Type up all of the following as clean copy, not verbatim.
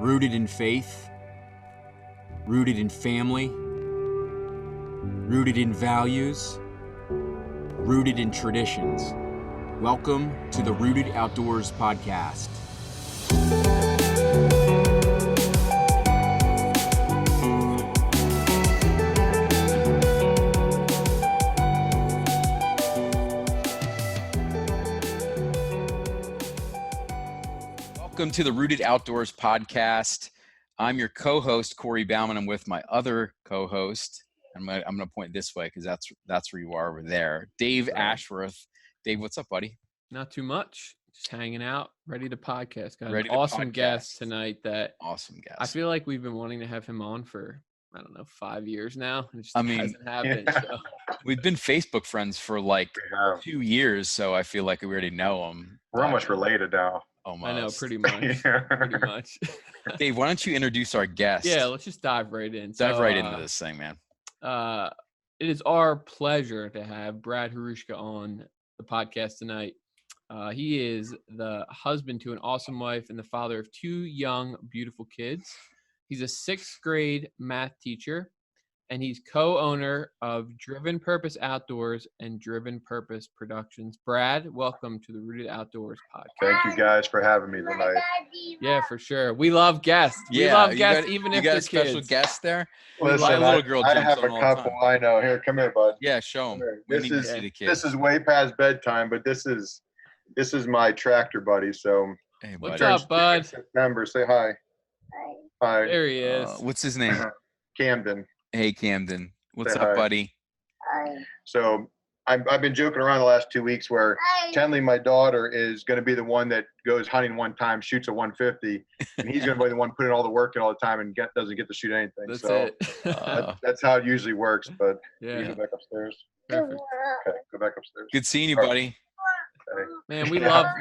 Rooted in faith, rooted in family, rooted in values, rooted in traditions. Welcome to the Rooted Outdoors podcast. Welcome to the Rooted Outdoors podcast. I'm your co-host, Corey Bauman. I'm with my other co-host. I'm gonna point this way because that's where you are over there. Dave Ashworth. Dave, what's up, buddy? Not too much. Just hanging out, ready to podcast. Got Ready an to awesome podcast. guest tonight that Awesome guest. I feel like we've been wanting to have him on for, 5 years now. It just hasn't happened. Yeah. So. We've been Facebook friends for like 2 years, so I feel like we already know him. We're almost related now. Almost. I know, pretty much. Yeah. Pretty much. Dave, why don't you introduce our guest? Yeah, let's just dive right in. Dive right into this thing, man. It is our pleasure to have Brad Hruska on the podcast tonight. He is the husband to an awesome wife and the father of 2 young, beautiful kids. He's a 6th grade math teacher, and he's co-owner of Driven Purpose Outdoors and Driven Purpose Productions. Brad, welcome to the Rooted Outdoors podcast. Thank you guys for having me tonight. Yeah, for sure. We love guests. Yeah, we love guests, even if you got they're a special kids. guest there. Listen, My little girl I jumps have on a all the couple. time. I know. Here, come here, bud. Yeah, show him. We need to see the kid. This is way past bedtime, but this is my tractor buddy. So Hey, What's buddy. up, bud? September, say hi. Hi, There he is. What's his name? Camden. Hey, Camden. What's Say up, hi. buddy? So I've been joking around the last 2 weeks where Tenley, my daughter, is going to be the one that goes hunting one time, shoots a 150, and he's going to be the one putting all the work in all the time and doesn't get to shoot anything. That's so it. that's how it usually works. But you Yeah. go back upstairs. Perfect. Okay, go back upstairs. Good seeing you, buddy. Okay. Man, we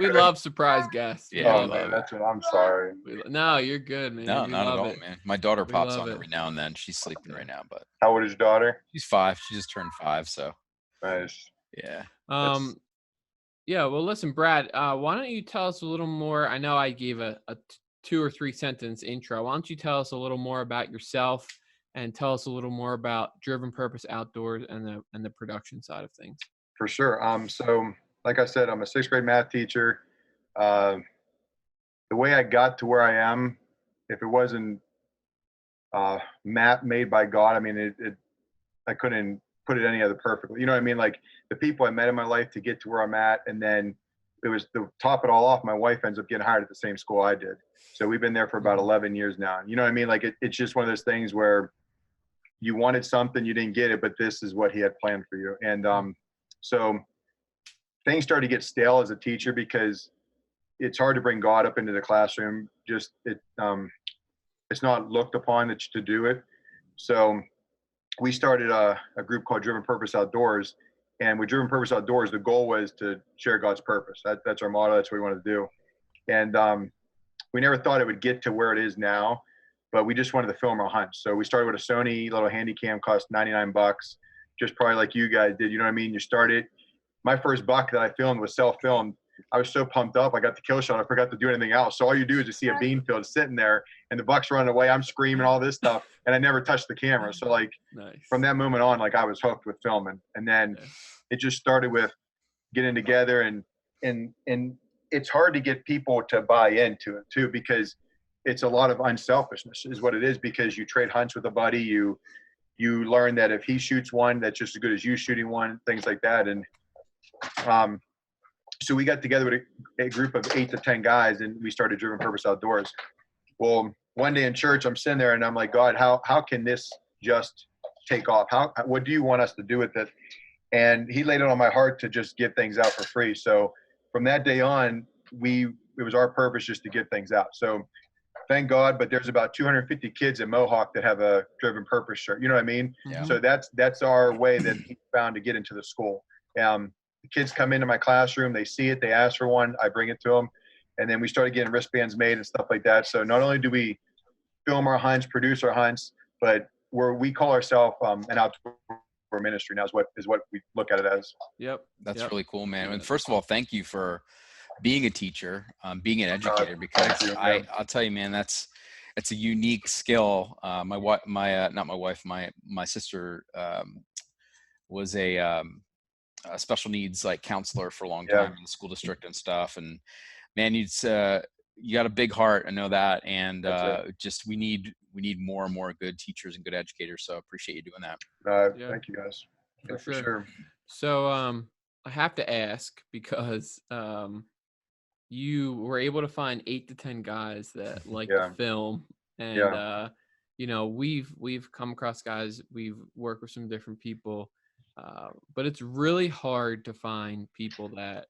love surprise guests. We Yeah, Oh we love love man, it. that's what I'm sorry. No, you're good, man. No, We not at love all, it. man. My daughter We pops love on it. every now and then. She's sleeping right now, but How old is your daughter? she's 5. She just turned 5, so Nice. yeah. Yeah, well, listen, Brad, why don't you tell us a little more? I know I gave a 2 or 3 sentence intro. Why don't you tell us a little more about yourself and tell us a little more about Driven Purpose Outdoors and the production side of things? For sure. So like I said, I'm a 6th grade math teacher. The way I got to where I am, if it wasn't math made by God, I mean, I couldn't put it any other perfectly. You know what I mean? Like the people I met in my life to get to where I'm at, and then it was to top it all off. My wife ends up getting hired at the same school I did. So we've been there for about 11 years now. You know what I mean? Like it's just one of those things where you wanted something, you didn't get it, but this is what he had planned for you. And so things started to get stale as a teacher because it's hard to bring God up into the classroom. Just it's not looked upon to do it. So we started a group called Driven Purpose Outdoors, and with Driven Purpose Outdoors, the goal was to share God's purpose. That's our motto. That's what we wanted to do. And we never thought it would get to where it is now, but we just wanted to film our hunts. So we started with a Sony little handy cam, cost $99, just probably like you guys did. You know what I mean? You started. My first buck that I filmed was self-filmed. I was so pumped up. I got the kill shot. I forgot to do anything else. So all you do is just see a bean field sitting there and the buck's running away. I'm screaming all this stuff and I never touched the camera. So like Nice. from that moment on, like I was hooked with filming. And then it just started with getting together and it's hard to get people to buy into it too, because it's a lot of unselfishness is what it is, because you trade hunts with a buddy. You learn that if he shoots one, that's just as good as you shooting one, things like that. And so we got together with a group of 8 to 10 guys and we started Driven Purpose Outdoors. Well, one day in church, I'm sitting there and I'm like, God, how can this just take off? What do you want us to do with it? And he laid it on my heart to just give things out for free. So from that day on, it was our purpose just to get things out. So thank God, but there's about 250 kids in Mohawk that have a Driven Purpose shirt. You know what I mean? Yeah. So that's our way that he found to get into the school. The kids come into my classroom, they see it, they ask for one, I bring it to them. And then we started getting wristbands made and stuff like that. So not only do we film our hunts, produce our hunts, but we call ourselves an outdoor ministry now is what we look at it as. Yep. That's Yep. really cool, man. And first of all, thank you for being a teacher, being an educator, because Thank you, man. I'll tell you, man, it's a unique skill. Not my wife, my sister was a special needs like counselor for a long Yeah. time in the school district and stuff. And man, you got a big heart. I know that. And just we need more and more good teachers and good educators. So I appreciate you doing that. Yeah. Thank you guys. For Yeah, sure. So I have to ask because you were able to find 8 to 10 guys that like to film, and you know, we've come across guys, we've worked with some different people, but it's really hard to find people that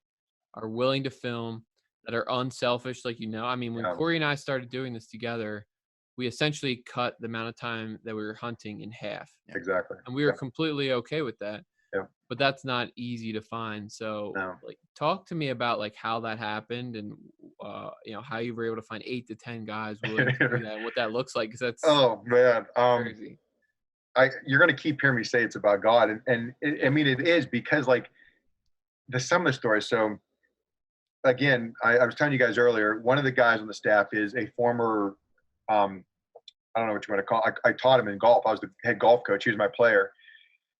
are willing to film, that are unselfish, like, you know. I mean, when Corey and I started doing this together, we essentially cut the amount of time that we were hunting in half. Exactly. And we were completely okay with that. Yeah. But that's not easy to find. So like, talk to me about like how that happened, and you know, how you were able to find 8 to 10 guys willing to do that, and what that looks like, because that's oh man, crazy. You're gonna keep hearing me say it's about God, and I mean it is, because like some of the stories. So again, I was telling you guys earlier, one of the guys on the staff is a former, I don't know what you want to call it. I taught him in golf. I was the head golf coach. He was my player.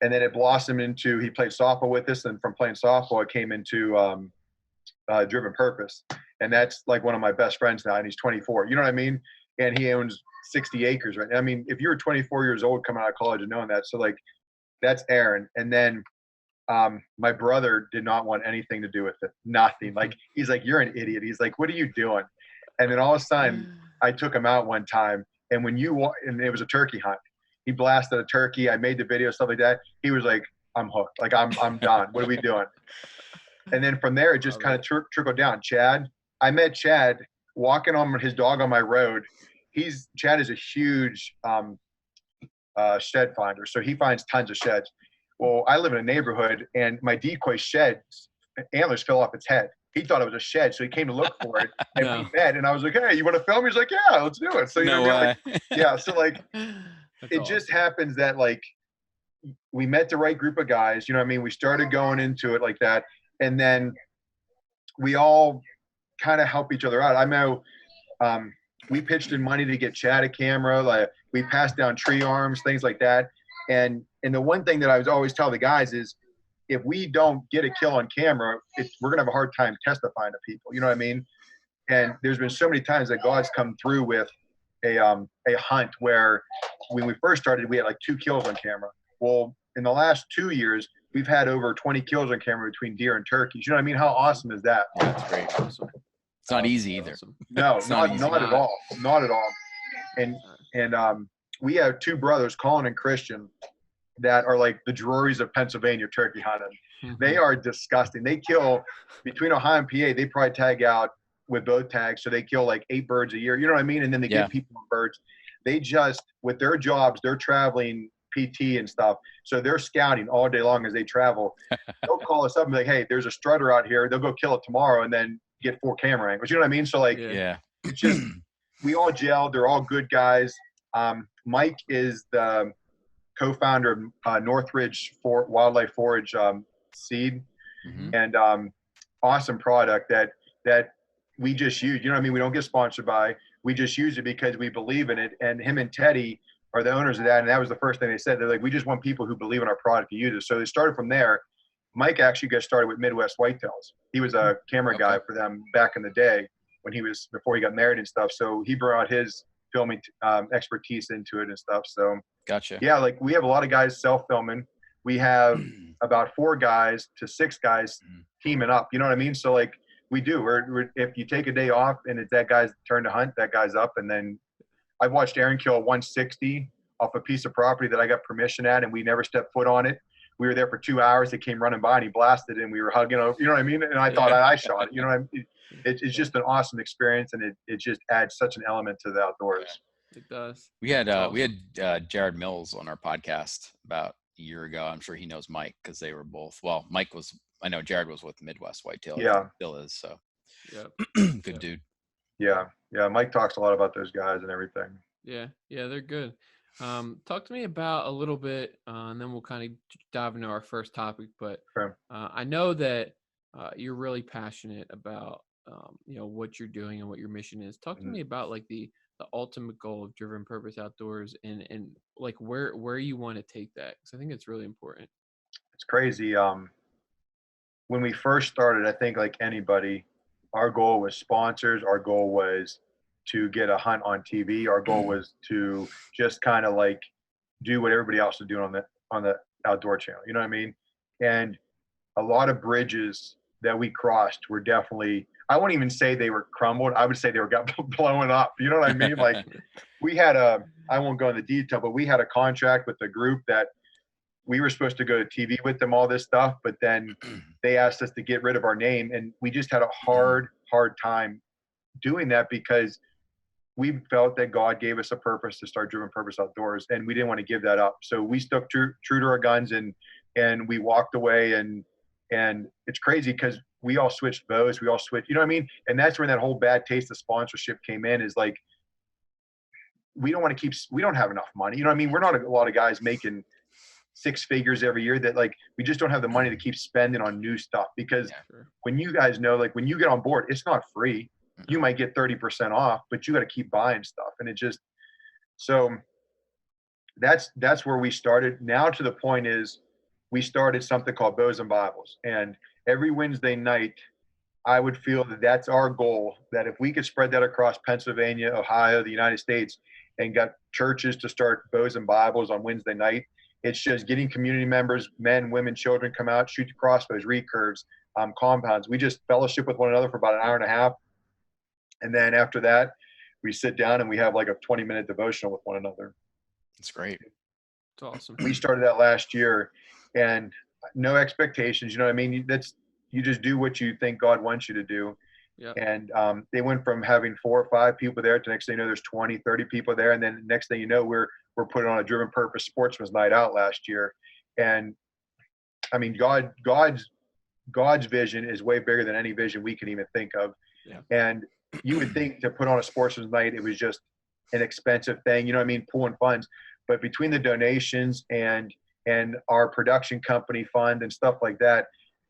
And then it blossomed into, he played softball with us. And from playing softball, it came into Driven Purpose. And that's like one of my best friends now. And he's 24. You know what I mean? And he owns 60 acres right now. I mean, if you were 24 years old coming out of college and knowing that, so like that's Aaron. And then my brother did not want anything to do with it. Nothing. Like, he's like, you're an idiot. He's like, what are you doing? And then all of a sudden I took him out one time, and and it was a turkey hunt. He blasted a turkey. I made the video, stuff like that. He was like, I'm hooked. Like, I'm done. What are we doing? And then from there, it just kind of trickled down. I met Chad walking on his dog on my road. Chad is a huge shed finder. So he finds tons of sheds. Well, I live in a neighborhood, and my decoy shed antlers fell off its head. He thought it was a shed, so he came to look for it, and we met. And I was like, "Hey, you want to film?" He's like, "Yeah, let's do it." So you know what I mean? Like, yeah. So like, it just happens that like we met the right group of guys. You know what I mean? We started going into it like that, and then we all kind of help each other out. I know we pitched in money to get Chad a camera. Like, we passed down tree arms, things like that. And the one thing that I was always tell the guys is, if we don't get a kill on camera, we're gonna have a hard time testifying to people. You know what I mean? And there's been so many times that God's come through with a hunt where when we first started, we had like 2 kills on camera. Well, in the last 2 years, we've had over 20 kills on camera between deer and turkeys. You know what I mean? How awesome is that? Yeah, that's great. Awesome. It's not easy either. Awesome. No, not at all. Not at all. And we have 2 brothers, Colin and Christian, that are like the Drurys of Pennsylvania turkey hunting. Mm-hmm. They are disgusting. They kill, between Ohio and PA, they probably tag out with both tags. So they kill like 8 birds a year. You know what I mean? And then they give people birds. They just, with their jobs, they're traveling PT and stuff. So they're scouting all day long as they travel. They'll call us up and be like, hey, there's a strutter out here. They'll go kill it tomorrow and then get 4 camera angles. You know what I mean? So like, it's just, we all gelled. They're all good guys. Mike is the co-founder of Northridge Wildlife Forage seed, and awesome product that we just use. You know what I mean? We don't get sponsored by. We just use it because we believe in it. And him and Teddy are the owners of that. And that was the first thing they said. They're like, we just want people who believe in our product to use it. So they started from there. Mike actually got started with Midwest Whitetails. He was a camera guy for them back in the day before he got married and stuff. So he brought his filming expertise into it and stuff. So gotcha. Yeah, like we have a lot of guys self-filming. We have about 4 guys to 6 guys teaming up. You know what I mean? So like we do. If you take a day off and it's that guy's turn to hunt, that guy's up. And then I watched Aaron kill a 160 off a piece of property that I got permission at, and we never stepped foot on it. We were there for 2 hours. He came running by and he blasted, and we were hugging. You know what I mean? And I thought I shot it. You know what I mean? It's just an awesome experience, and it just adds such an element to the outdoors. It does. We had Jared Mills on our podcast about a year ago. I'm sure he knows Mike because they were both. Well, I know Jared was with Midwest Whitetail. Yeah, still is. So, good dude. Yeah. Mike talks a lot about those guys and everything. Yeah, they're good. Talk to me about a little bit, and then we'll kind of dive into our first topic. But I know that you're really passionate about what you're doing and what your mission is. Talk to Mhm. me about like the ultimate goal of Driven Purpose Outdoors and like where you want to take that, because I think it's really important. It's crazy. When we first started, I think like anybody, our goal was sponsors. Our goal was to get a hunt on TV. Our goal was to just kind of like do what everybody else is doing on the outdoor channel. You know what I mean? And a lot of bridges that we crossed were definitely, I won't even say they were crumbled. I would say they were got blown up. You know what I mean? Like we had I won't go into detail, but we had a contract with a group that we were supposed to go to TV with them, all this stuff, but then they asked us to get rid of our name. And we just had a hard time doing that because we felt that God gave us a purpose to start Driven Purpose Outdoors, and we didn't want to give that up. So we stuck true to our guns, and we walked away. And it's crazy because we all switched bows, we all switched, you know what I mean? And that's when that whole bad taste of sponsorship came in. Is like we don't want to keep, we don't have enough money. You know what I mean? We're not a lot of guys making six figures every year that like we just don't have the money to keep spending on new stuff. Because when you guys know, like when you get on board, it's not free. You might get 30% off, but you got to keep buying stuff. And it just, so that's where we started. Now to the point is we started something called Bows and Bibles. And every Wednesday night, I would feel that that's our goal, that if we could spread that across Pennsylvania, Ohio, the United States, and got churches to start Bows and Bibles on Wednesday night, it's just getting community members, men, women, children, come out, shoot the crossbows, recurves, compounds. We just fellowship with one another for about an hour and a half. And then after that, we sit down and we have like a 20-minute devotional with one another. That's great. It's awesome. We started that last year, and no expectations. You know what I mean? You just do what you think God wants you to do. Yeah. And they went from having 4 or 5 people there to next thing you know, there's 20, 30 people there. And then next thing you know, we're putting on a Driven Purpose Sportsman's Night Out last year. And I mean, God's vision is way bigger than any vision we can even think of. Yeah. And you would think to put on a sportsman's night, it was just an expensive thing, you know what I mean? Pulling funds. But between the donations and our production company fund and stuff like that,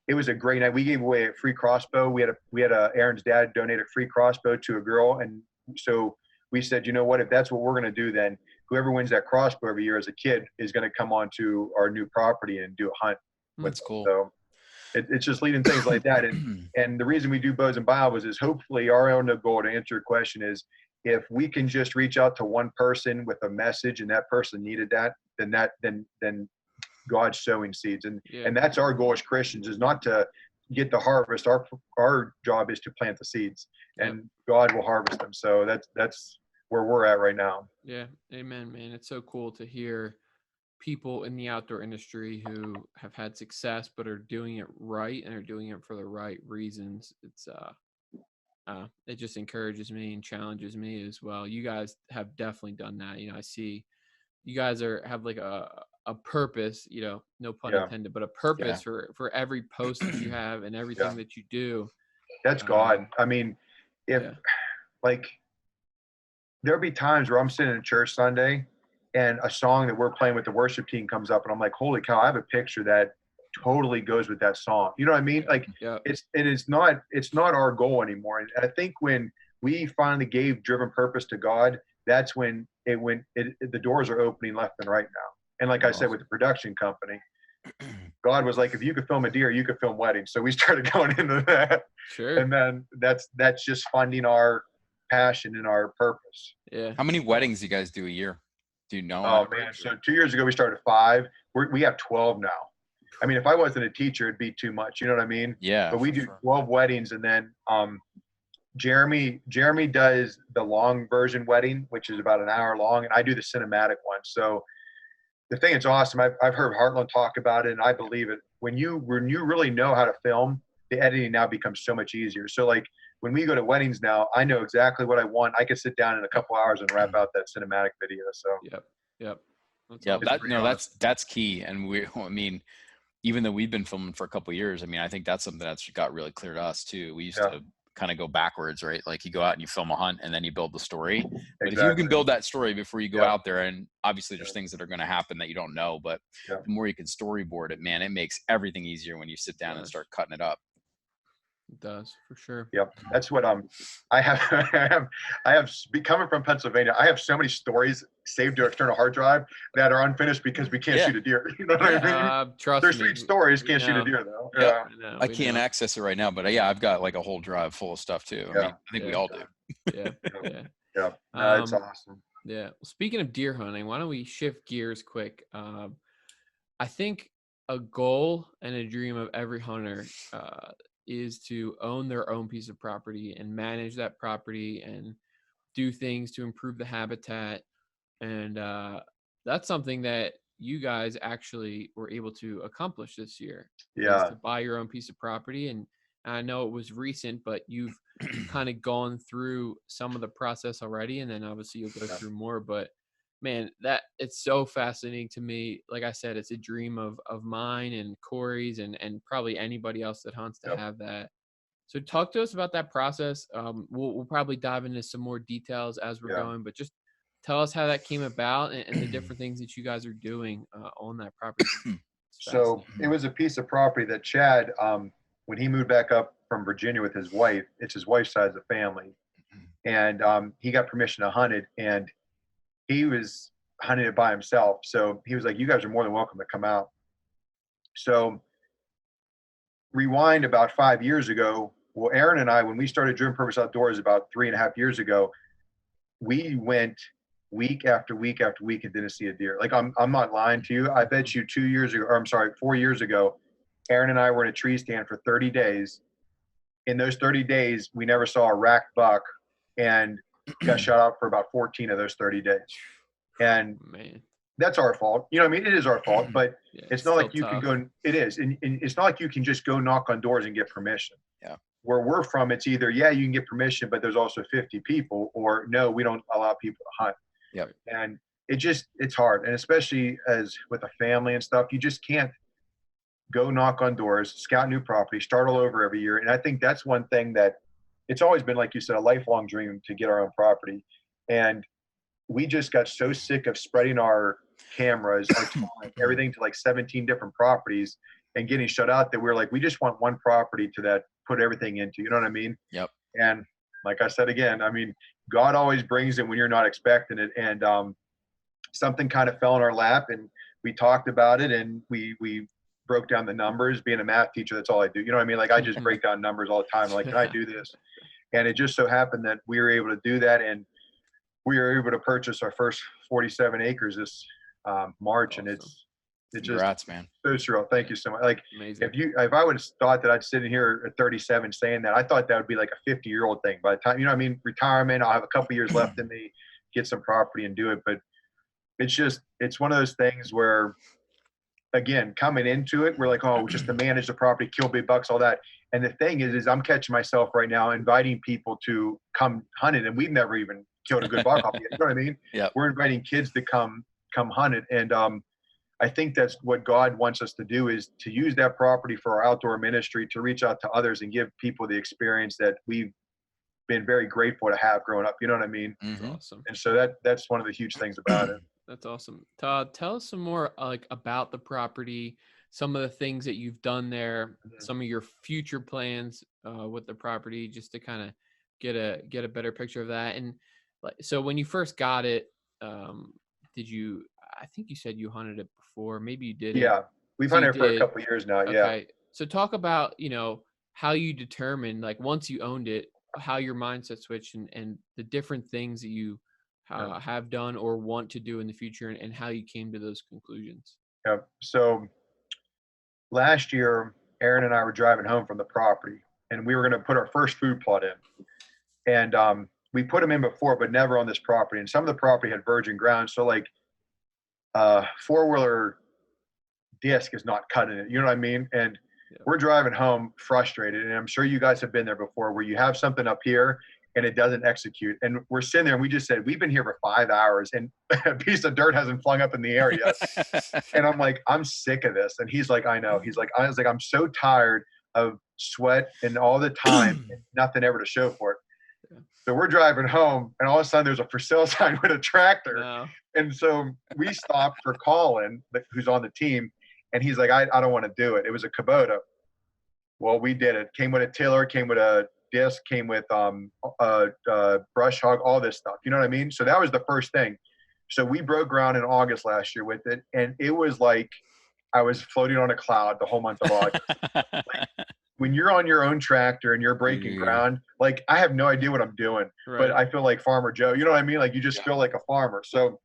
it was a great night. We gave away a free crossbow. We had Aaron's dad donate a free crossbow to a girl. And so we said, you know what, if that's what we're going to do, then whoever wins that crossbow every year as a kid is going to come onto our new property and do a hunt. That's cool. So it's just leading things like that. And the reason we do Bows and Bibles is hopefully our own goal, to answer your question, is if we can just reach out to one person with a message and that person needed that, then God's sowing seeds. And that's our goal as Christians, is not to get the harvest. Our job is to plant the seeds, and God will harvest them. So that's where we're at right now. Yeah. Amen, man. It's so cool to hear people in the outdoor industry who have had success but are doing it right and are doing it for the right reasons. It's it just encourages me and challenges me as well. You guys have definitely done that. You know, I see you guys have like a purpose, you know, no pun intended, but a purpose for every post that you have and everything that you do. That's God. I mean, if like there'll be times where I'm sitting in church Sunday and a song that we're playing with the worship team comes up and I'm like, holy cow, I have a picture that totally goes with that song. You know what I mean? Like it's not our goal anymore. And I think when we finally gave Driven Purpose to God, that's when the doors are opening left and right now. And like I said, with the production company, God was like, if you could film a deer, you could film weddings. So we started going into that. Sure. And then that's just funding our passion and our purpose. Yeah. How many weddings do you guys do a year? Do you know? Oh man. So 2 years ago we started 5. We have 12 now. I mean, if I wasn't a teacher, it'd be too much. You know what I mean? Yeah. But we do 12 weddings, and then Jeremy does the long version wedding, which is about an hour long, and I do the cinematic one. So the thing that's awesome, I've heard Heartland talk about it, and I believe it. When you really know how to film, the editing now becomes so much easier. So like when we go to weddings now, I know exactly what I want. I can sit down in a couple hours and wrap out that cinematic video. So that's key. And I mean, even though we've been filming for a couple of years, I mean, I think that's something that's got really clear to us too. We used to kind of go backwards, right? Like you go out and you film a hunt and then you build the story. But if you can build that story before you go out there, and obviously there's things that are going to happen that you don't know, but the more you can storyboard it, man, it makes everything easier when you sit down and start cutting it up. It does, for sure. Yep, that's what I have. I have coming from Pennsylvania. I have so many stories saved to external hard drive that are unfinished because we can't Yeah. shoot a deer. You know what I mean? Trust They're me. sweet stories. We Can't shoot a know. deer though. Yep. Yeah, I know. I We can't know. access it right now, but yeah, I've got like a whole drive full of stuff too. I Yeah. mean, I think we Yeah. all do. Yeah. Yeah. yeah. No, it's Um, awesome. yeah. Well, speaking of deer hunting, why don't we shift gears quick? I think a goal and a dream of every hunter is to own their own piece of property and manage that property and do things to improve the habitat. And that's something that you guys actually were able to accomplish this year, is Yeah, to buy your own piece of property. And I know it was recent, but you've kind of gone through some of the process already, and then obviously you'll go yeah, through more. But man, that it's so fascinating to me. Like I said, it's a dream of mine and Corey's and probably anybody else that hunts to yep, have that. So talk to us about that process. We'll probably dive into some more details as we're yeah. going, but just tell us how that came about and the different things that you guys are doing on that property. It's So fascinating. it was a piece of property that Chad, when he moved back up from Virginia with his wife, it's his wife's side of the family, and he got permission to hunt it, and he was hunting it by himself. So he was like, "You guys are more than welcome to come out." So rewind about 5 years ago. Well, Aaron and I, when we started Dream Purpose Outdoors about 3.5 years ago, we went week after week after week and didn't see a deer. Like I'm not lying to you. I bet you 2 years ago, or I'm sorry, 4 years ago, Aaron and I were in a tree stand for 30 days. In those 30 days, we never saw a rack buck and got shot out for about 14 of those 30 days. And Man, that's our fault. You know what I mean? It is our fault, but yeah, it's it's not still like you can tough. go, it is. And it's not like you can just go knock on doors and get permission. Yeah. Where we're from, it's either, yeah, you can get permission, but there's also 50 people, or no, we don't allow people to hunt. Yep. And it's hard. And especially as with a family and stuff, you just can't go knock on doors, scout new property, start all over every year. And I think that's one thing that it's always been, like you said, a lifelong dream to get our own property. And we just got so sick of spreading our cameras, our time, everything to like 17 different properties and getting shut out that we're like, we just want one property to that put everything into, you know what I mean? Yep. And like I said, again, I mean, God always brings it when you're not expecting it. And something kind of fell in our lap, and we talked about it, and we broke down the numbers. Being a math teacher, that's all I do. You know what I mean? Like I just break down numbers all the time. Like, can I do this? And it just so happened that we were able to do that, and we were able to purchase our first 47 acres this March, Awesome. and it's just Congrats, man. so surreal. Thank you so much. Like Amazing. if I would have thought that I'd sit in here at 37 saying that, I thought that would be like a 50-year-old thing. By the time, you know what I mean, retirement, I'll have a couple years left in me, get some property and do it. But it's one of those things where, again, coming into it, we're like, oh, just to manage the property, kill big bucks, all that. And the thing is I'm catching myself right now inviting people to come hunt it, and we've never even killed a good buck off yet. You know what I mean? Yeah. We're inviting kids to come hunt it, and I think that's what God wants us to do, is to use that property for our outdoor ministry, to reach out to others and give people the experience that we've been very grateful to have growing up. You know what I mean? That's Mhm. awesome. And so that's one of the huge things about it. That's awesome. Todd, tell us some more like about the property, some of the things that you've done there, some of your future plans with the property, just to kind of get a better picture of that. And like, so when you first got it, did you? I think you said you hunted it before. Maybe you didn't. Yeah, we've So you hunted for a did. couple of years now. Yeah. Okay. So talk about, how you determined, like once you owned it, how your mindset switched and the different things that you have done or want to do in the future and how you came to those conclusions. Yeah. So last year, Aaron and I were driving home from the property, and we were going to put our first food plot in. And we put them in before, but never on this property. And some of the property had virgin ground. So like four-wheeler disc is not cutting it. You know what I mean? And we're driving home frustrated. And I'm sure you guys have been there before, where you have something up here and it doesn't execute. And we're sitting there and we just said, we've been here for 5 hours and a piece of dirt hasn't flung up in the air yet. And I'm like, I'm sick of this. And he's like, I know. He's like, I was like, I'm so tired of sweat and all the time and nothing ever to show for it. So we're driving home, and all of a sudden there's a for sale sign with a tractor. No. And so we stopped for Colin, who's on the team, and he's like, I don't want to do it. It was a Kubota. Well, we did it. Came with a tiller, came with a disc, came with brush hog, all this stuff. You know what I mean? So that was the first thing. So we broke ground in August last year with it, and it was like I was floating on a cloud the whole month of August. When you're on your own tractor and you're breaking ground, like I have no idea what I'm doing, but I feel like Farmer Joe. You know what I mean? Like you just feel like a farmer. So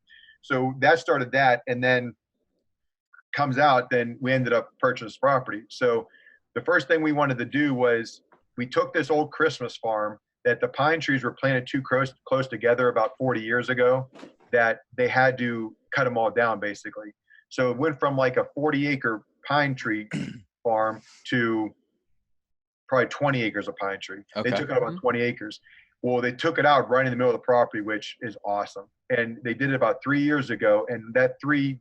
that started that, and then comes out, then we ended up purchasing this property. So the first thing we wanted to do was we took this old Christmas farm that the pine trees were planted too close together about 40 years ago, that they had to cut them all down basically. So it went from like a 40-acre pine tree farm to probably 20 acres of pine tree. Okay. They took out about 20 acres. Well, they took it out right in the middle of the property, which is awesome. And they did it about 3 years ago. And that 3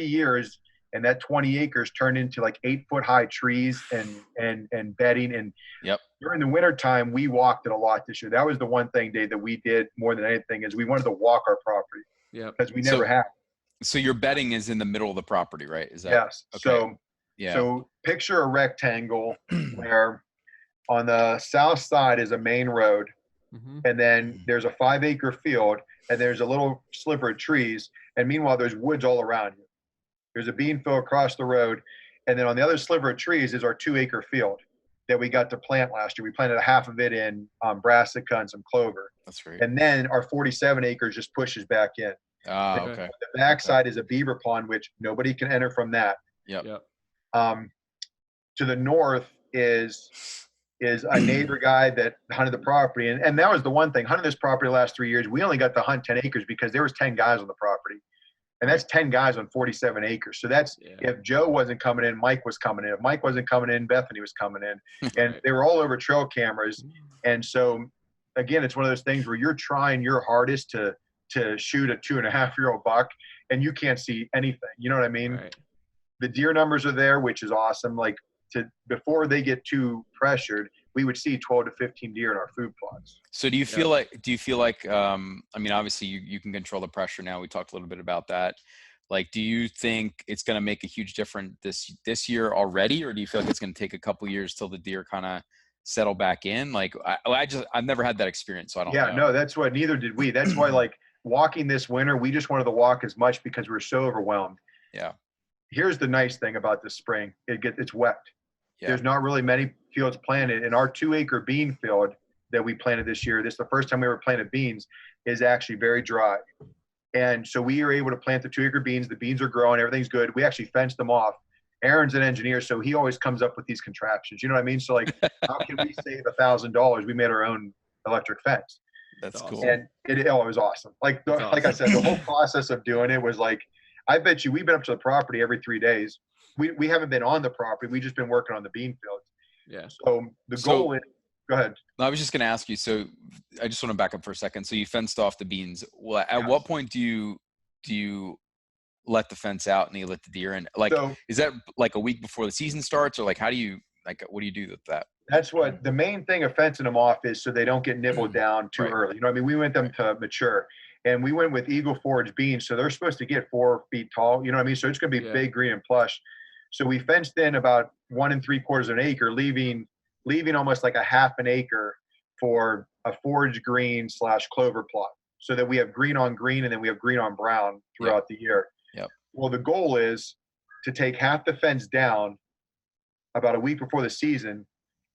years and that 20 acres turned into like 8-foot high trees and bedding. And during the winter time, we walked it a lot this year. That was the one thing, Dave, that we did more than anything, is we wanted to walk our property. Yeah. Because we never have. So your bedding is in the middle of the property, right? Is that yes? Okay. So picture a rectangle where on the south side is a main road, and then there's a 5-acre field, and there's a little sliver of trees, and meanwhile there's woods all around you. There's a bean field across the road, and then on the other sliver of trees is our 2-acre field that we got to plant last year. We planted a half of it in brassica and some clover. That's great. And then our 47 acres just pushes back in. Okay. The backside is a beaver pond, which nobody can enter from that. Yep. To the north is a neighbor guy that hunted the property, and that was the one thing. Hunting this property the last 3 years, we only got to hunt 10 acres because there was 10 guys on the property, and that's 10 guys on 47 acres. So that's if Joe wasn't coming in, Mike was coming in. If Mike wasn't coming in, Bethany was coming in, and they were all over trail cameras. And so again, it's one of those things where you're trying your hardest to shoot a 2.5-year-old buck, and you can't see anything. You know what I mean? Right. The deer numbers are there, which is awesome. Like before they get too pressured, we would see 12 to 15 deer in our food plots. So do you feel like, I mean, obviously you can control the pressure now. We talked a little bit about that. Like, do you think it's going to make a huge difference this year already? Or do you feel like it's going to take a couple years till the deer kind of settle back in? Like I've never had that experience. So I don't know. No, that's what, neither did we. That's why like walking this winter, we just wanted to walk as much because we were so overwhelmed. Yeah. Here's the nice thing about this spring. It's wet. Yeah. There's not really many fields planted. In our 2-acre bean field that we planted this year, this is the first time we ever planted beans, is actually very dry. And so we are able to plant the 2-acre beans. The beans are growing. Everything's good. We actually fenced them off. Aaron's an engineer, so he always comes up with these contraptions. You know what I mean? So like, how can we save $1,000? We made our own electric fence. That's cool. And it was awesome. Like I said, the whole process of doing it was like, I bet you we've been up to the property every 3 days. We haven't been on the property. We've just been working on the bean fields. Yeah. So the goal is, go ahead. I was just going to ask you, so I just want to back up for a second. So you fenced off the beans. Well, at what point do you let the fence out and you let the deer in? Like, is that like a week before the season starts, or like, what do you do with that? That's what the main thing of fencing them off is, so they don't get nibbled down too early. You know what I mean? We want them to mature. And we went with Eagle Forage beans, so they're supposed to get 4 feet tall. You know what I mean? So it's going to be big, green, and plush. So we fenced in about 1 3/4 acre, leaving almost like a half an acre for a forage green / clover plot, so that we have green on green and then we have green on brown throughout the year. Yep. Well, the goal is to take half the fence down about a week before the season.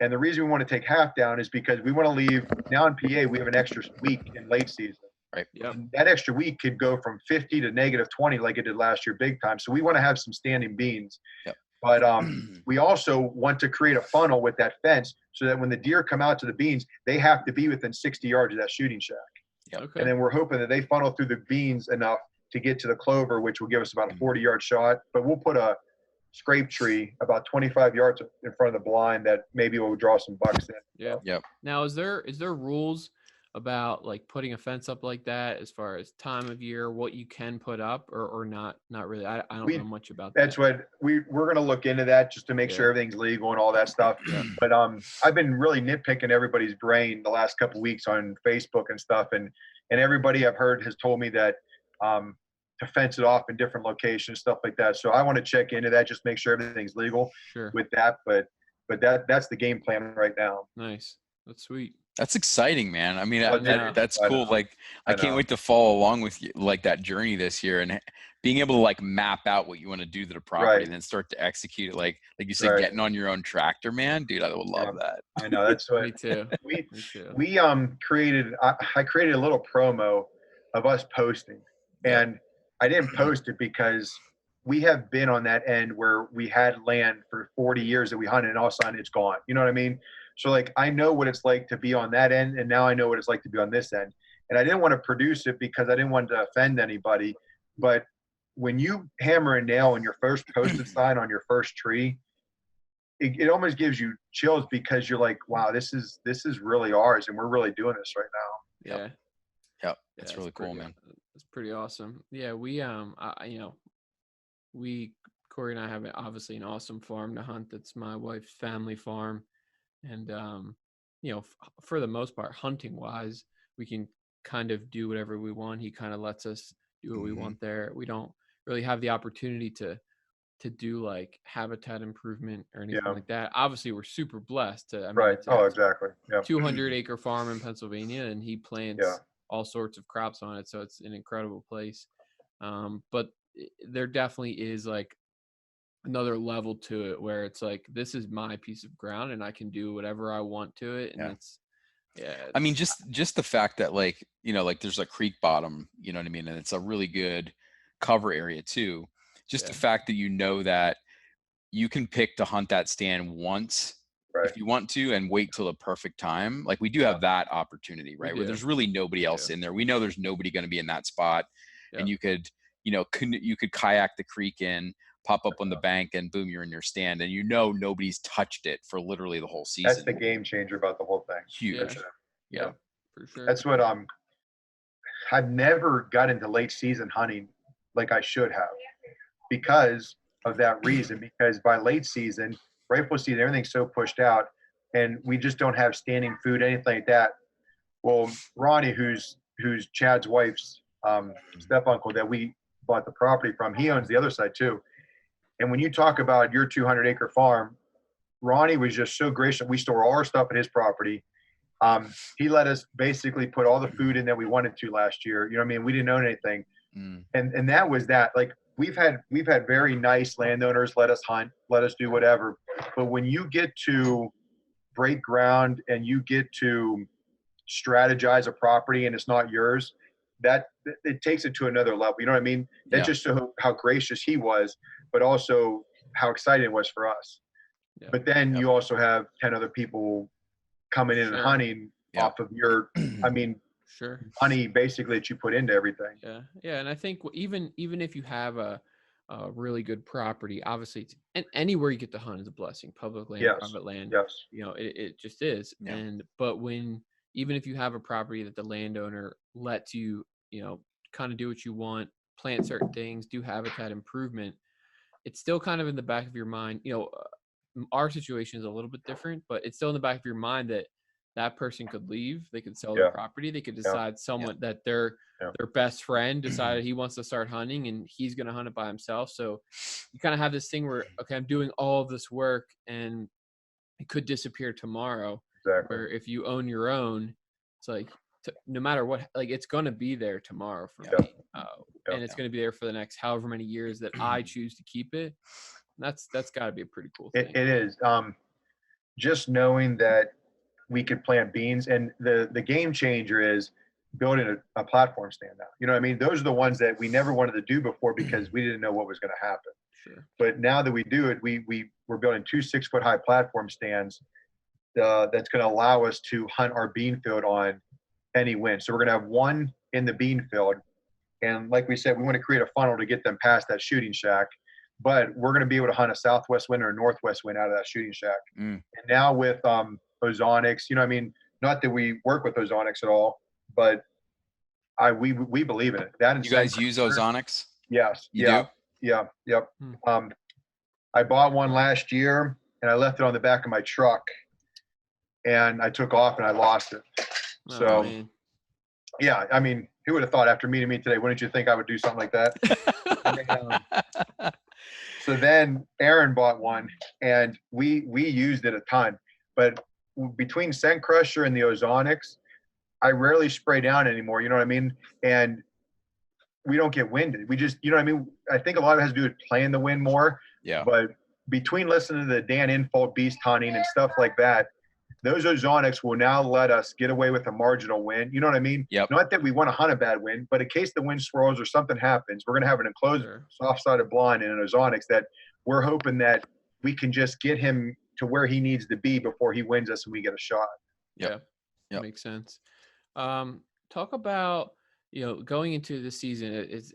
And the reason we want to take half down is because we want to leave, now in PA, we have an extra week in late season. Right. Yep. That extra week could go from 50 to -20 like it did last year big time. So we want to have some standing beans. Yep. But we also want to create a funnel with that fence so that when the deer come out to the beans, they have to be within 60 yards of that shooting shack. Yep. Okay. And then we're hoping that they funnel through the beans enough to get to the clover, which will give us about a 40-yard shot. But we'll put a scrape tree about 25 yards in front of the blind that maybe will draw some bucks in. Yeah. Yep. Now, is there rules about like putting a fence up like that as far as time of year, what you can put up or not really? I don't know much about that. That's what we're going to look into that just to make sure everything's legal and all that stuff. But I've been really nitpicking everybody's brain the last couple of weeks on Facebook and stuff, and everybody I've heard has told me that to fence it off in different locations, stuff like that. So I want to check into that, just make sure everything's legal with that. But but that's the game plan right now. Nice. That's sweet. That's exciting, man. I mean, Well, that's I cool. know. Like, I can't know. wait to follow along with you, like that journey this year, and being able to like map out what you want to do to the property, Right. and then start to execute it. Like you said, Right. getting on your own tractor, man, dude. I would love that. I know. That's what Me too. we Me too. we created. I created a little promo of us posting, Yep. and I didn't post it because we have been on that end where we had land for 40 years that we hunted, and all of a sudden it's gone. You know what I mean? So like I know what it's like to be on that end, and now I know what it's like to be on this end. And I didn't want to produce it because I didn't want to offend anybody. But when you hammer a nail on your first posted sign on your first tree, it almost gives you chills because you're like, wow, this is really ours, and we're really doing this right now. Yeah. Yep. That's really cool, pretty, man. That's pretty awesome. Yeah, we Corey and I have obviously an awesome farm to hunt. That's my wife's family farm, and for the most part, hunting wise, we can kind of do whatever we want. He kind of lets us do what we want there. We don't really have the opportunity to do like habitat improvement or anything like that. Obviously, we're super blessed. Right. Oh, exactly. Yeah. 200-acre farm in Pennsylvania, and he plants all sorts of crops on it. So it's an incredible place. But there definitely is like another level to it where it's like, this is my piece of ground and I can do whatever I want to it. And I mean, just the fact that like, like there's a creek bottom, you know what I mean? And it's a really good cover area too. Just the fact that that you can pick to hunt that stand once if you want to and wait till the perfect time. Like we do have that opportunity, right? Where there's really nobody else in there. We know there's nobody going to be in that spot. And you could, you could kayak the creek in, pop up on the bank, and boom, you're in your stand. And nobody's touched it for literally the whole season. That's the game changer about the whole thing. Huge. Yeah, for sure. That's what I've never got into late season hunting like I should have because of that reason. Because by late season, rifle season, everything's so pushed out, and we just don't have standing food, anything like that. Well, Ronnie, who's Chad's wife's step uncle that we bought the property from, he owns the other side too. And when you talk about your 200-acre farm, Ronnie was just so gracious. We store all our stuff at his property. He let us basically put all the food in that we wanted to last year. You know what I mean? We didn't own anything. And that was that. Like we've had very nice landowners let us hunt, let us do whatever. But when you get to break ground and you get to strategize a property and it's not yours, that it takes it to another level. You know what I mean? That just shows how gracious he was, but also how exciting it was for us. But then you also have 10 other people coming in and hunting off of your, I mean, money basically that you put into everything. Yeah. And I think even if you have a really good property, obviously it's, and anywhere you get to hunt is a blessing. Public land, private land, it just is. But even if you have a property that the landowner lets you, kind of do what you want, plant certain things, do habitat improvement, it's still kind of in the back of your mind. Our situation is a little bit different, but it's still in the back of your mind that person could leave. They could sell their property. They could decide that their best friend decided he wants to start hunting and he's going to hunt it by himself. So you kind of have this thing where, okay, I'm doing all of this work and it could disappear tomorrow. Exactly. Where if you own your own, it's like, no matter what, like it's going to be there tomorrow for me. And it's going to be there for the next however many years that I choose to keep it. That's got to be a pretty cool thing. It is. Just knowing that we could plant beans, and the game changer is building a platform stand now. You know what I mean? Those are the ones that we never wanted to do before because we didn't know what was going to happen. Sure. But now that we do it, we're building 2 6-foot high platform stands that's going to allow us to hunt our bean field on any wind. So we're going to have one in the bean field. And like we said, we want to create a funnel to get them past that shooting shack. But we're going to be able to hunt a southwest wind or a northwest wind out of that shooting shack. And now with ozonics, you know what I mean? Not that we work with ozonics at all, but we believe in it. That you guys use ozonics? Yes. You do? Yeah. Yep. I bought one last year and I left it on the back of my truck and I took off and I lost it. Yeah, I mean, who would have thought after meeting me today, wouldn't you think I would do something like that? So then Aaron bought one, and we used it a ton. But between Scent Crusher and the Ozonics, I rarely spray down anymore. You know what I mean? And we don't get winded. We just, you know what I mean? I think a lot of it has to do with playing the wind more. Yeah. But between listening to the Dan Infalt beast hunting and stuff like that, those Ozonics will now let us get away with a marginal win. You know what I mean? Yep. Not that we want to hunt a bad wind, but in case the wind swirls or something happens, we're going to have an enclosed soft-sided blind and an Ozonics that we're hoping that we can just get him to where he needs to be before he wins us and we get a shot. Yeah. Yep. Makes sense. Talk about, going into the season, it's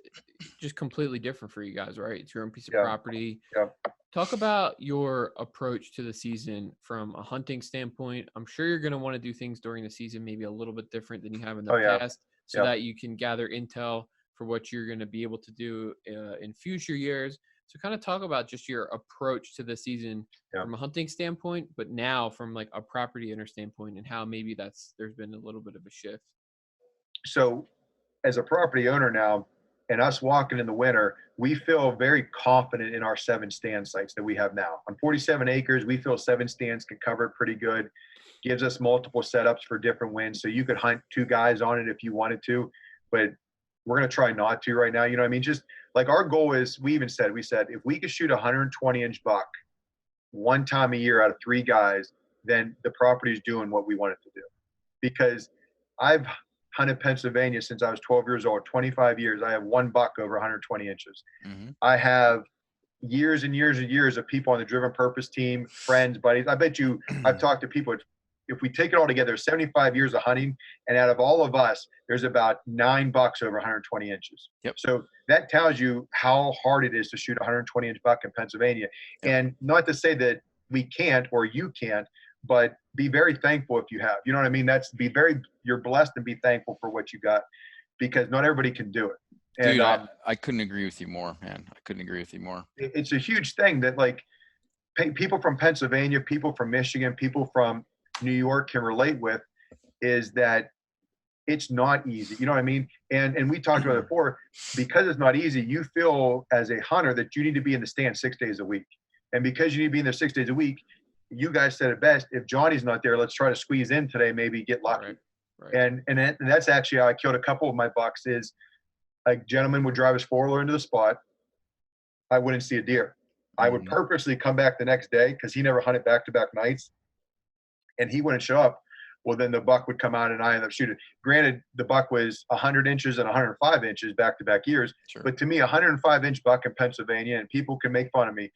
just completely different for you guys, right? It's your own piece of property. Yeah. Talk about your approach to the season from a hunting standpoint. I'm sure you're going to want to do things during the season, maybe a little bit different than you have in the past, so that you can gather intel for what you're going to be able to do in future years. So kind of talk about just your approach to the season from a hunting standpoint, but now from like a property owner standpoint, and how maybe there's been a little bit of a shift. So as a property owner now, and us walking in the winter, we feel very confident in our 7 stand sites that we have now. On 47 acres, we feel 7 stands can cover it pretty good. Gives us multiple setups for different winds. So you could hunt 2 guys on it if you wanted to, but we're going to try not to right now. You know what I mean? Just like our goal is, we said, if we could shoot a 120-inch buck one time a year out of 3 guys, then the property's doing what we want it to do. Because I've hunted Pennsylvania since I was 12 years old, 25 years. I have 1 buck over 120 inches. Mm-hmm. I have years and years and years of people on the Driven Purpose team, friends, buddies. I bet you I've talked to people. If we take it all together, 75 years of hunting, and out of all of us, there's about 9 bucks over 120 inches. Yep. So that tells you how hard it is to shoot a 120-inch buck in Pennsylvania. Yep. And not to say that we can't or you can't, but be very thankful if you have. You know what I mean? You're blessed and be thankful for what you got, because not everybody can do it. And, dude, I couldn't agree with you more, man. I couldn't agree with you more. It's a huge thing that, like, people from Pennsylvania, people from Michigan, people from New York can relate with, is that it's not easy. You know what I mean? And we talked about it before, because it's not easy, you feel as a hunter that you need to be in the stand 6 days a week. And because you need to be in there 6 days a week, you guys said it best. If Johnny's not there, let's try to squeeze in today, maybe get lucky. Right. And that's actually how I killed a couple of my bucks. Is a gentleman would drive his 4-wheeler into the spot. I wouldn't see a deer. I would purposely come back the next day, because he never hunted back-to-back nights, and he wouldn't show up. Well, then the buck would come out and I ended up shooting. Granted, the buck was 100 inches and 105 inches back-to-back years. Sure. But to me, a 105-inch buck in Pennsylvania, and people can make fun of me,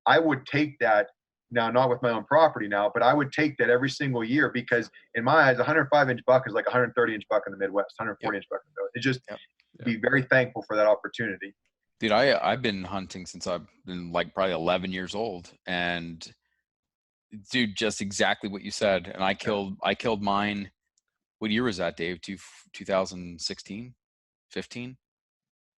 I would take that. Now, not with my own property now, but I would take that every single year, because in my eyes, 105-inch buck is like a 130-inch buck in the Midwest, 140-inch buck in the Midwest. It's just be very thankful for that opportunity. Dude, I've been hunting since I've been like probably 11 years old, and dude, just exactly what you said. And I killed mine. What year was that, Dave? 2016, 15?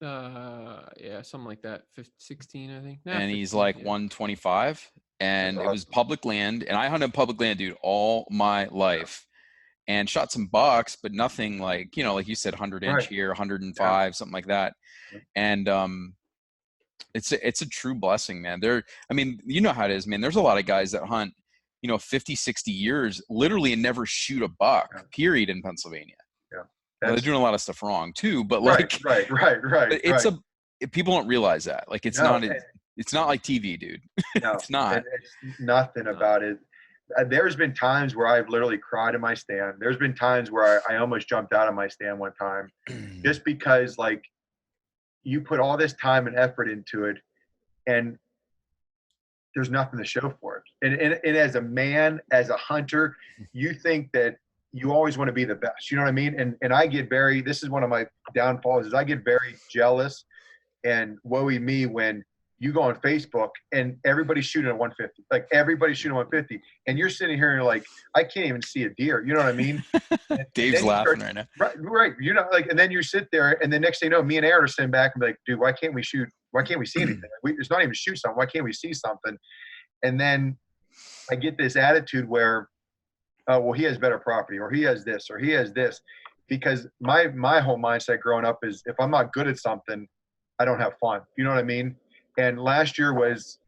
Yeah, something like that. 16, I think. And he's like 125. And it was public land, and I hunted public land, dude, all my life, and shot some bucks, but nothing like, like you said, 100-inch here, 105, something like that. And it's a true blessing, man. I mean, you know how it is, man. There's a lot of guys that hunt, 50, 60 years literally and never shoot a buck, period, in Pennsylvania. Yeah. Now, they're doing a lot of stuff wrong too, but like, right. But people don't realize that. Like, it's not like TV, dude. No, it's not. It's nothing about it. There's been times where I've literally cried in my stand. There's been times where I almost jumped out of my stand one time, just because, like, you put all this time and effort into it, and there's nothing to show for it. And as a man, as a hunter, you think that you always want to be the best. You know what I mean? And I get this is one of my downfalls, is I get very jealous and woe-y me when you go on Facebook and everybody's shooting at 150. Like, everybody's shooting 150. And you're sitting here and you're like, I can't even see a deer. You know what I mean? Dave's laughing right now. Right. You know, like, and then you sit there, and the next thing you know, me and Aaron are sitting back and be like, dude, why can't we shoot? Why can't we see anything? It's not even shoot something. Why can't we see something? And then I get this attitude where, oh, well, he has better property, or he has this, or he has this. Because my whole mindset growing up is, if I'm not good at something, I don't have fun. You know what I mean? And last year was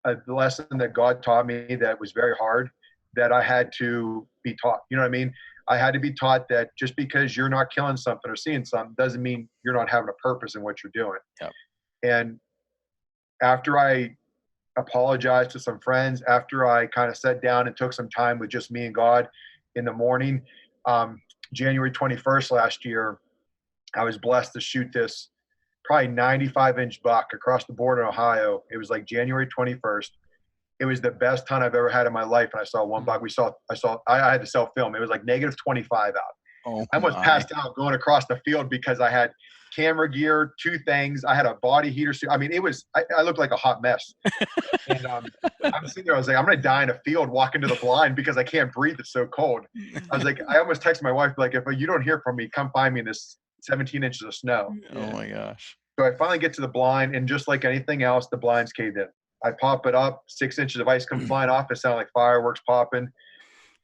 a lesson that God taught me that was very hard, that I had to be taught. You know what I mean? I had to be taught that just because you're not killing something or seeing something doesn't mean you're not having a purpose in what you're doing. Yep. And after I apologized to some friends, after I kind of sat down and took some time with just me and God in the morning, January 21st last year, I was blessed to shoot this probably 95-inch buck across the border in Ohio. It was like January 21st. It was the best hunt I've ever had in my life. And I saw one buck. I had to self-film. It was like negative 25 out. Oh, I almost passed out going across the field because I had camera gear, 2 things. I had a body heater suit. I mean, I looked like a hot mess. And I'm sitting there, I was like, I'm going to die in a field walking to the blind because I can't breathe. It's so cold. I was like, I almost texted my wife, like, if you don't hear from me, come find me in this 17 inches of snow. Oh my gosh. So I finally get to the blind, and just like anything else, the blind's caved in. I pop it up, 6 inches of ice come flying off. It sounded like fireworks popping.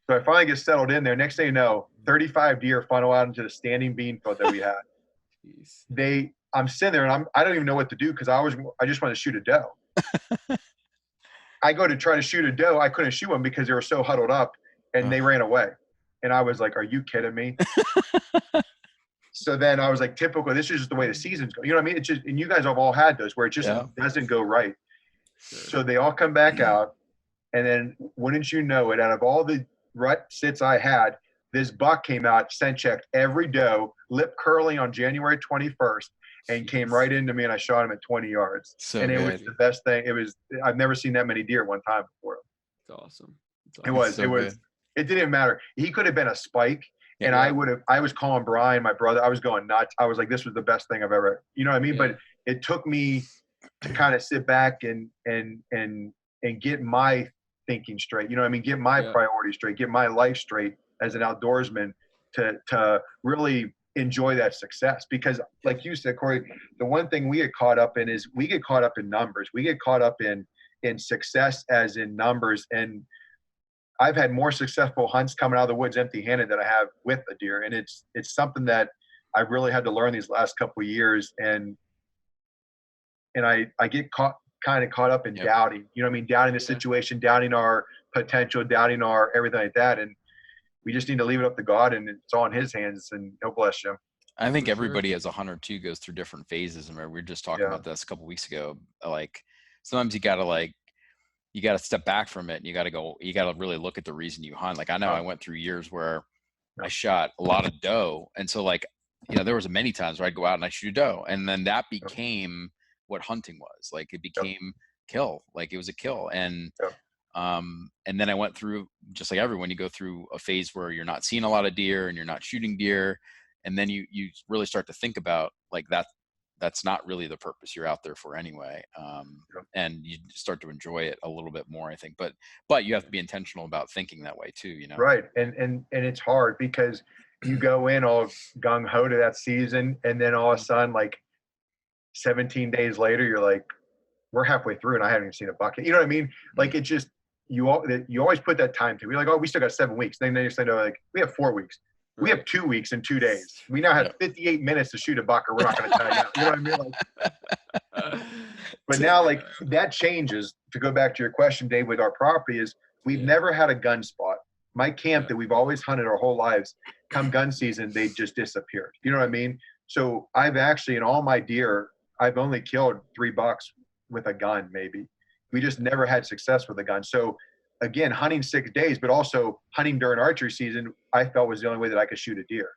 So I finally get settled in there. Next thing you know, 35 deer funnel out into the standing bean field that we had. Jeez. I'm sitting there and I don't even know what to do because I just want to shoot a doe. I go to try to shoot a doe. I couldn't shoot one because they were so huddled up and they ran away. And I was like, are you kidding me? So then I was like, typical, this is just the way the seasons go. You know what I mean? It's just, and you guys have all had those where it just doesn't go right. So they all come back out. And then wouldn't you know it, out of all the rut sits I had, this buck came out, scent checked every doe, lip curling on January 21st, and came right into me, and I shot him at 20 yards. So and it good. was the best thing. I've never seen that many deer at one time before. It's awesome. It didn't matter. He could have been a spike. Yeah, and I was calling Brian, my brother, I was going nuts. I was like, this was the best thing I've ever, you know what I mean? Yeah. But it took me to kind of sit back and get my thinking straight. You know what I mean? Get my priorities straight, get my life straight as an outdoorsman to really enjoy that success. Because like you said, Corey, the one thing we get caught up in is we get caught up in numbers. We get caught up in success as in numbers. And I've had more successful hunts coming out of the woods empty-handed than I have with a deer. And it's something that I've really had to learn these last couple of years. And I get kind of caught up in doubting, you know what I mean? Doubting the situation, doubting our potential, doubting our everything like that. And we just need to leave it up to God, and it's all in his hands, and he'll bless you. I think everybody as a hunter too goes through different phases. And we were just talking about this a couple of weeks ago. Like sometimes you gotta step back from it, and you gotta really look at the reason you hunt. Like I know I went through years where I shot a lot of doe. And so like, you know, there was many times where I'd go out and I shoot a doe, and then that became what hunting was. Like it became kill, like it was a kill. And then I went through, just like everyone, you go through a phase where you're not seeing a lot of deer and you're not shooting deer. And then you really start to think about like that's not really the purpose you're out there for anyway. And you start to enjoy it a little bit more, I think, but you have to be intentional about thinking that way too, you know? Right. And it's hard because you go in all gung ho to that season, and then all of a sudden, like 17 days later, you're like, we're halfway through and I haven't even seen a buck. You know what I mean? Like it just, you always put that time to. We're like, oh, we still got 7 weeks. Then they say, no, like we have 4 weeks. We have 2 weeks and 2 days. We now have 58 minutes to shoot a buck, or we're not going to tell you. You know what I mean? Like, but now, like that changes. To go back to your question, Dave, with our property is we've never had a gun spot. My camp that we've always hunted our whole lives, come gun season, they just disappeared. You know what I mean? So I've actually, in all my deer, I've only killed 3 bucks with a gun, maybe. We just never had success with a gun. So again, hunting 6 days, but also hunting during archery season, I felt was the only way that I could shoot a deer.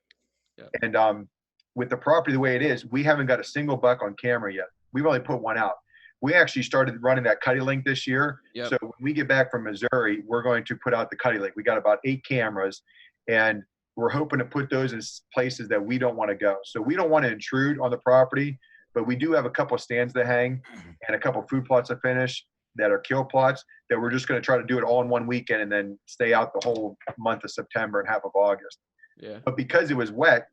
Yeah. And with the property the way it is, we haven't got a single buck on camera yet. We've only put one out. We actually started running that cutty link this year. Yep. So when we get back from Missouri, we're going to put out the cutty link. We got about 8 cameras, and we're hoping to put those in places that we don't want to go. So we don't want to intrude on the property, but we do have a couple of stands to hang and a couple of food plots to finish that are kill plots that we're just going to try to do it all in one weekend and then stay out the whole month of September and half of August. Yeah. But because it was wet,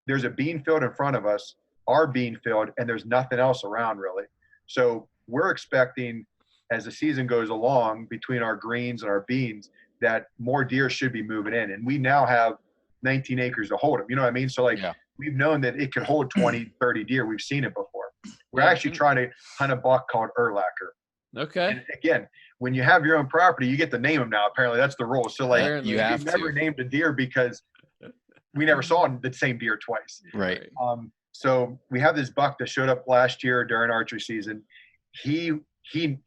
there's a bean field in front of us, our bean field, and there's nothing else around really. So we're expecting as the season goes along between our greens and our beans that more deer should be moving in. And we now have 19 acres to hold them. You know what I mean? So like we've known that it can hold 20, 30 deer. We've seen it before. We're actually trying to hunt a buck called Erlacher. Okay. And again, when you have your own property, you get to name them now. Apparently, that's the rule. So, like, Apparently. You we have never to. named a deer because we never saw the same deer twice. Right. So we have this buck that showed up last year during archery season. He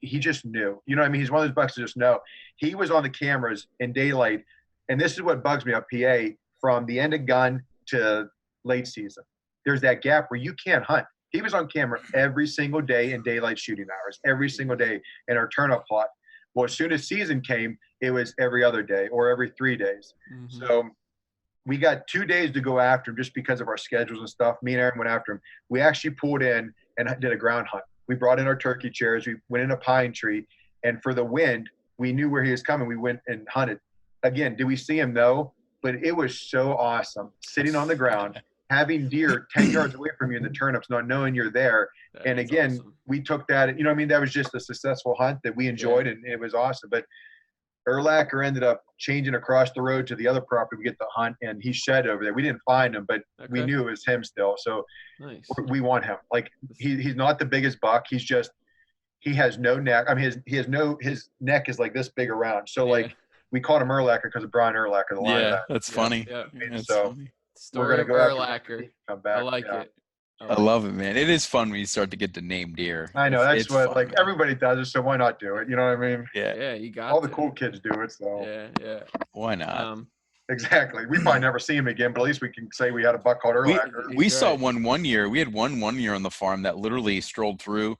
just knew. You know what I mean? He's one of those bucks that just know. He was on the cameras in daylight, and this is what bugs me up PA from the end of gun to late season. There's that gap where you can't hunt. He was on camera every single day in daylight shooting hours, every single day in our turnip plot. Well, as soon as season came, it was every other day or every 3 days. Mm-hmm. So we got 2 days to go after him just because of our schedules and stuff. Me and Aaron went after him. We actually pulled in and did a ground hunt. We brought in our turkey chairs. We went in a pine tree. And for the wind, we knew where he was coming. We went and hunted. Again, did we see him? No. But it was so awesome sitting on the ground, having deer 10 yards away from you in the turnips, not knowing you're there. And again, awesome. we took that, you know what I mean? That was just a successful hunt that we enjoyed, and it was awesome. But Erlacher ended up changing across the road to the other property we get to hunt, and he shed over there. We didn't find him, but we knew it was him still. So nice. we want him. Like, he's not the biggest buck. He's just, he has no neck. I mean, his neck is like this big around. So like, we called him Erlacher because of Brian Erlacher, the linebacker. That's funny. Yeah. That's So funny. Story we're of gonna go Erlacher. come back. I like it. I love it, man. It is fun when you start to get to name deer. I know, that's It's what fun, like man. everybody does it, so why not do it? You know what I mean? Yeah. Yeah, you got All the to. cool kids do it, so Yeah. Why not? exactly. We probably never see him again, but at least we can say we had a buck called Erlacher. We saw right. one year. We had one year on the farm that literally strolled through,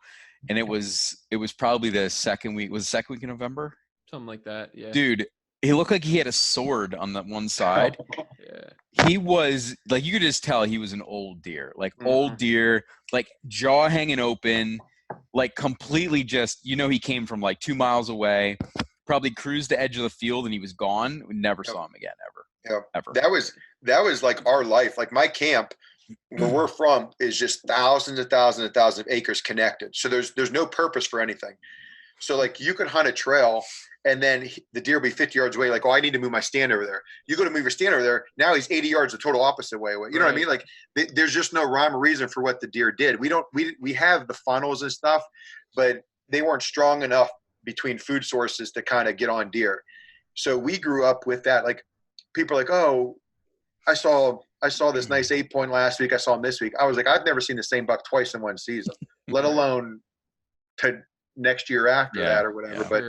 and it was probably the second week. Was the second week in November? Something like that. Yeah. Dude, he looked like he had a sword on that one side. Yeah. He was like, you could just tell he was an old deer, like Mhm. old deer, like jaw hanging open, like completely just, he came from like 2 miles away, probably cruised the edge of the field, and he was gone. We never saw him again, ever. Ever. That was like our life. Like my camp where we're from is just thousands and thousands and thousands of acres connected. So there's no purpose for anything. So like you can hunt a trail and then the deer will be 50 yards away. Like, oh, I need to move my stand over there. You go to move your stand over there. Now he's 80 yards the total opposite way away. You know what I mean? Like there's just no rhyme or reason for what the deer did. We have the funnels and stuff, but they weren't strong enough between food sources to kind of get on deer. So we grew up with that. Like people are like, oh, I saw this nice 8-point last week. I saw him this week. I was like, I've never seen the same buck twice in one season, let alone to next year after that or whatever. But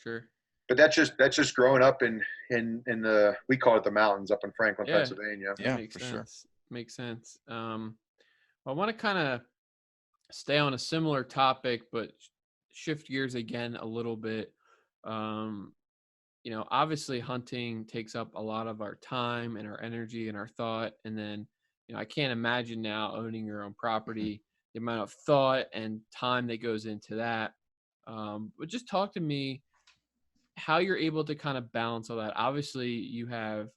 sure. But that's just growing up in the, we call it the mountains up in Franklin, Pennsylvania. Yeah, makes for sense. sure. Makes sense. I want to kind of stay on a similar topic, but shift gears again a little bit. Obviously hunting takes up a lot of our time and our energy and our thought. And then, I can't imagine now owning your own property, the amount of thought and time that goes into that. But just talk to me how you're able to kind of balance all that. Obviously you have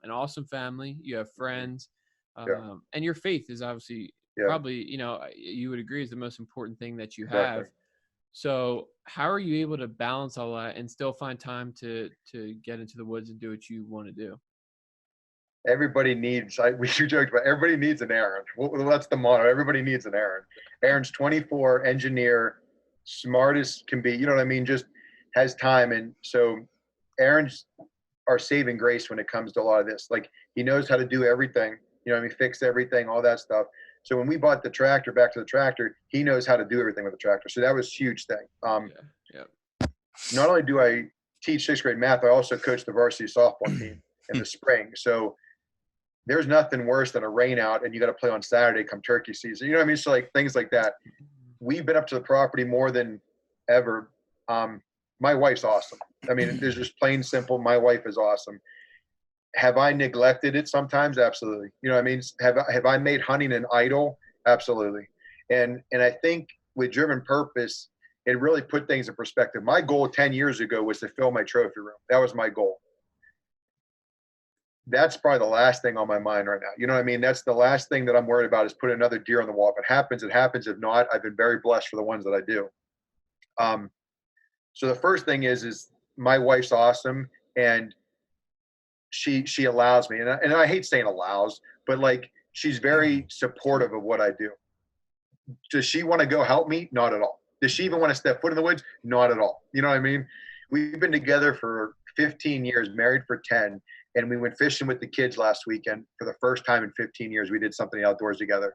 an awesome family, you have friends, and your faith is obviously probably, you would agree is the most important thing that you have. Exactly. So how are you able to balance all that and still find time to get into the woods and do what you want to do? Everybody needs, we joked about everybody needs an Aaron. Well, that's the motto. Everybody needs an Aaron. Aaron's 24, engineer, smart as can be, you know what I mean? Just has time. And so Aaron's our saving grace when it comes to a lot of this. Like he knows how to do everything, you know what I mean? Fix everything, all that stuff. So when we bought the tractor, back to the tractor, he knows how to do everything with the tractor. So that was a huge thing. Not only do I teach 6th grade math, I also coach the varsity softball team in the spring. So there's nothing worse than a rain out and you got to play on Saturday come turkey season. You know what I mean? So like things like that. We've been up to the property more than ever. My wife's awesome. I mean, there's just plain simple. My wife is awesome. Have I neglected it sometimes? Absolutely. You know what I mean? Have I made hunting an idol? Absolutely. And I think with Driven Purpose, it really put things in perspective. My goal 10 years ago was to fill my trophy room. That was my goal. That's probably the last thing on my mind right now. You know what I mean? That's the last thing that I'm worried about is putting another deer on the wall. If it happens, it happens. If not, I've been very blessed for the ones that I do. So the first thing is my wife's awesome and she allows me, and I hate saying allows, but like she's very supportive of what I do. Does she want to go help me? Not at all. Does she even want to step foot in the woods? Not at all. You know what I mean? We've been together for 15 years, married for 10, and we went fishing with the kids last weekend for the first time in 15 years. We did something outdoors together,